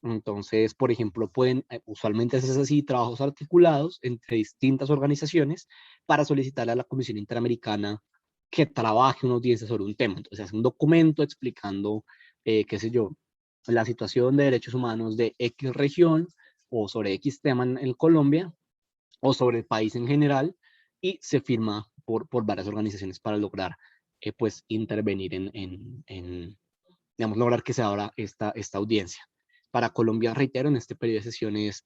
Entonces, por ejemplo, usualmente haces así, trabajos articulados entre distintas organizaciones para solicitarle a la Comisión Interamericana que trabaje una audiencia sobre un tema. Entonces, hace un documento explicando, qué sé yo, la situación de derechos humanos de X región o sobre X tema en Colombia o sobre el país en general, y se firma por varias organizaciones para lograr, pues, intervenir digamos, lograr que se abra esta audiencia. Para Colombia, reitero, en este periodo de sesiones,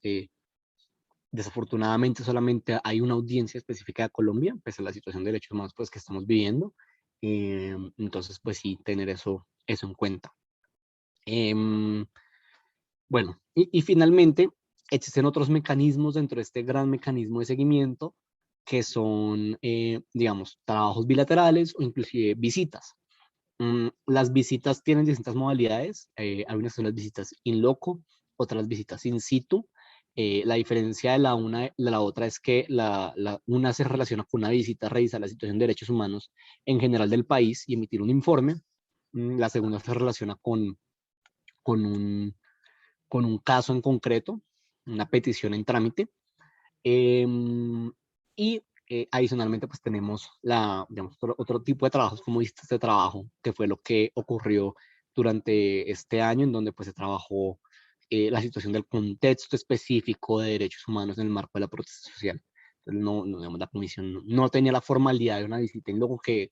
desafortunadamente solamente hay una audiencia específica de Colombia, pese a la situación de derechos humanos pues, que estamos viviendo. Entonces, pues sí, tener eso en cuenta. Bueno, y finalmente, existen otros mecanismos dentro de este gran mecanismo de seguimiento, que son, digamos, trabajos bilaterales o inclusive visitas. Las visitas tienen distintas modalidades. Hay unas que son las visitas in loco, otras visitas in situ. La diferencia de la una de la otra es que una se relaciona con una visita a revisar la situación de derechos humanos en general del país y emitir un informe. La segunda se relaciona con un caso en concreto, una petición en trámite. Y adicionalmente, pues tenemos digamos, otro tipo de trabajos como vistas de trabajo, que fue lo que ocurrió durante este año, en donde pues se trabajó la situación del contexto específico de derechos humanos en el marco de la protesta social. Entonces, digamos, la comisión no tenía la formalidad de una visita en loco que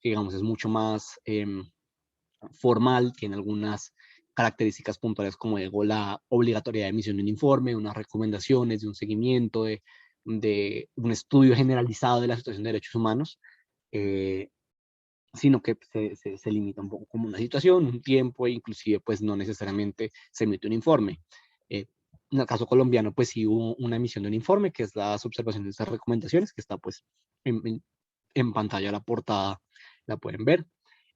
digamos, es mucho más formal, tiene algunas características puntuales como digo, la obligatoriedad de emisión de un informe, unas recomendaciones, de un seguimiento, de un estudio generalizado de la situación de derechos humanos, sino que se limita un poco como una situación, un tiempo, e inclusive pues no necesariamente se emite un informe. En el caso colombiano, pues sí hubo una emisión de un informe, que es las observaciones de estas recomendaciones, que está pues en pantalla, la portada, la pueden ver.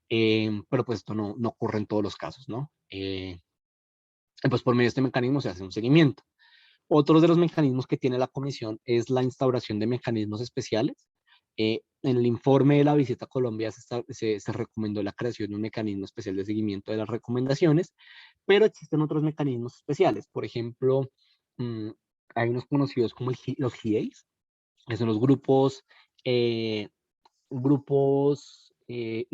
Pero pues esto no ocurre en todos los casos, ¿no? Pues por medio de este mecanismo se hace un seguimiento. Otro de los mecanismos que tiene la comisión es la instauración de mecanismos especiales. En el informe de la visita a Colombia se recomendó la creación de un mecanismo especial de seguimiento de las recomendaciones, pero existen otros mecanismos especiales. Por ejemplo, hay unos conocidos como los GIEIs, que son los grupos, grupos de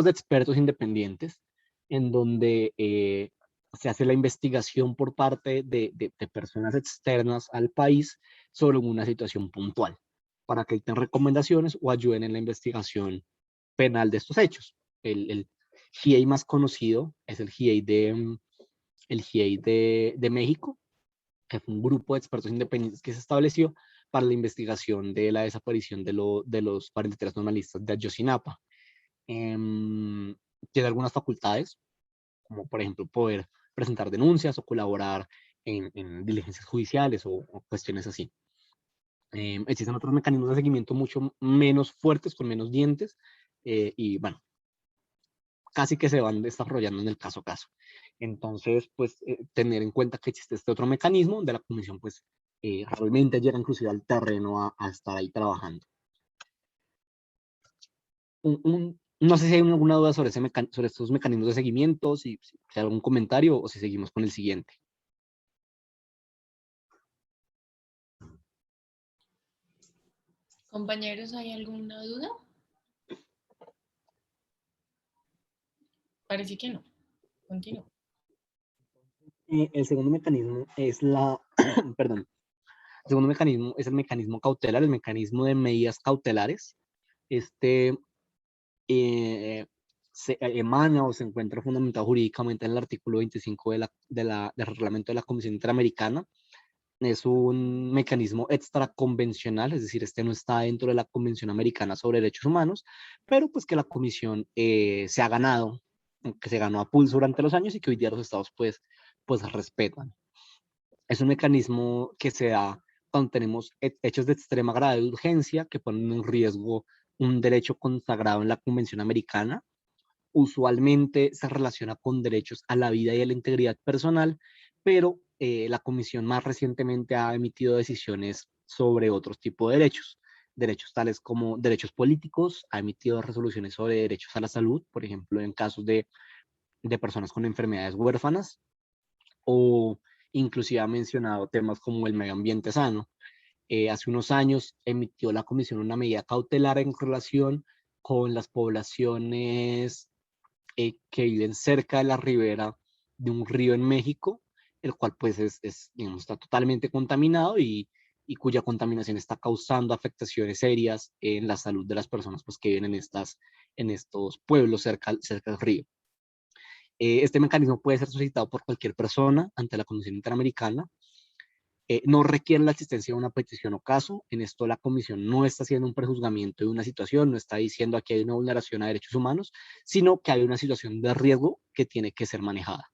expertos independientes, en donde se hace la investigación por parte de personas externas al país sobre una situación puntual, para que den recomendaciones o ayuden en la investigación penal de estos hechos. El GIEI más conocido es el GIEI de México, que fue un grupo de expertos independientes que se estableció para la investigación de la desaparición de los 43 normalistas de Ayotzinapa. Tiene algunas facultades, como por ejemplo poder presentar denuncias o colaborar en diligencias judiciales o cuestiones así. Existen otros mecanismos de seguimiento mucho menos fuertes, con menos dientes, y bueno, casi que se van desarrollando en el caso a caso. Entonces, pues, tener en cuenta que existe este otro mecanismo de la comisión, pues, realmente llega inclusive al terreno a estar ahí trabajando. No sé si hay alguna duda sobre, sobre estos mecanismos de seguimiento, si hay algún comentario o si seguimos con el siguiente. Compañeros, ¿hay alguna duda? Parece que no. Continúo. El segundo mecanismo es perdón, el segundo mecanismo es el mecanismo cautelar, el mecanismo de medidas cautelares. Este se emana o se encuentra fundamentado jurídicamente en el artículo 25 del reglamento de la Comisión Interamericana. Es un mecanismo extraconvencional, es decir, este no está dentro de la Convención Americana sobre Derechos Humanos, pero pues que la Comisión se ha ganado, que se ganó a pulso durante los años y que hoy día los estados pues respetan. Es un mecanismo que se da cuando tenemos hechos de extrema gravedad de urgencia que ponen en riesgo un derecho consagrado en la Convención Americana. Usualmente se relaciona con derechos a la vida y a la integridad personal, pero la Comisión más recientemente ha emitido decisiones sobre otros tipos de derechos tales como derechos políticos, ha emitido resoluciones sobre derechos a la salud, por ejemplo, en casos de personas con enfermedades huérfanas, o inclusive ha mencionado temas como el medio ambiente sano. Hace unos años emitió la Comisión una medida cautelar en relación con las poblaciones que viven cerca de la ribera de un río en México, el cual pues digamos, está totalmente contaminado y cuya contaminación está causando afectaciones serias en la salud de las personas pues, que viven en estos pueblos cerca del río. Este mecanismo puede ser solicitado por cualquier persona ante la Comisión Interamericana. No requiere la existencia de una petición o caso. En esto la Comisión no está haciendo un prejuzgamiento de una situación, no está diciendo aquí hay una vulneración a derechos humanos, sino que hay una situación de riesgo que tiene que ser manejada.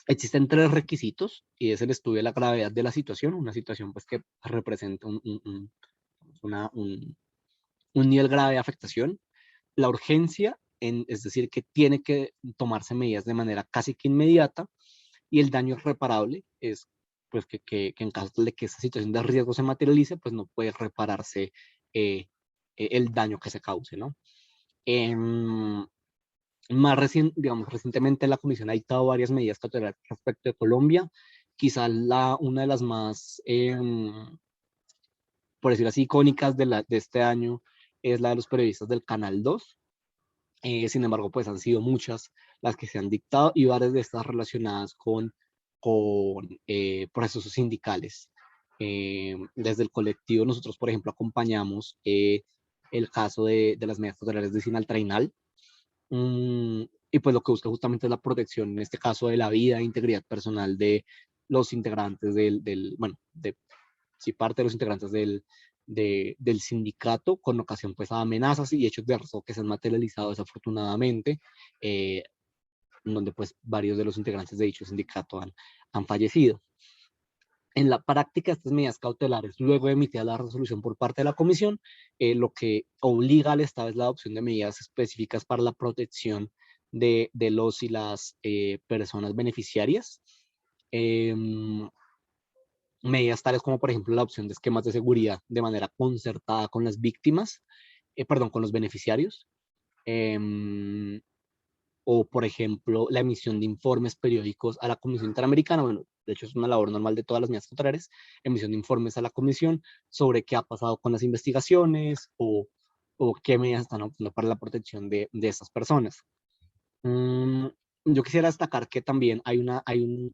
Existen tres requisitos y es el estudio de la gravedad de la situación, una situación pues que representa un nivel grave de afectación, la urgencia, es decir, que tiene que tomarse medidas de manera casi que inmediata, y el daño irreparable es pues que en caso de que esa situación de riesgo se materialice, pues no puede repararse el daño que se cause, ¿no? Digamos, recientemente la Comisión ha dictado varias medidas cautelares respecto de Colombia. Quizá una de las más, por decirlo así, icónicas de este año es la de los periodistas del Canal 2. Sin embargo, pues han sido muchas las que se han dictado y varias de estas relacionadas con procesos sindicales. Desde el colectivo nosotros, por ejemplo, acompañamos el caso de las medidas cautelares de Sinaltrainal. Y pues lo que busca justamente es la protección, en este caso, de la vida e integridad personal de los integrantes bueno, sí, parte de los integrantes del sindicato, con ocasión pues a amenazas y hechos de riesgo que se han materializado desafortunadamente, donde pues varios de los integrantes de dicho sindicato han fallecido. En la práctica, estas medidas cautelares, luego de emitida la resolución por parte de la comisión, lo que obliga al Estado es la adopción de medidas específicas para la protección de los y las personas beneficiarias. Medidas tales como, por ejemplo, la opción de esquemas de seguridad de manera concertada con las víctimas, perdón, con los beneficiarios. O, por ejemplo, la emisión de informes periódicos a la Comisión Interamericana. Bueno, de hecho es una labor normal de todas las medidas cautelares, emisión de informes a la Comisión sobre qué ha pasado con las investigaciones o qué medidas están optando para la protección de estas personas. Yo quisiera destacar que también hay un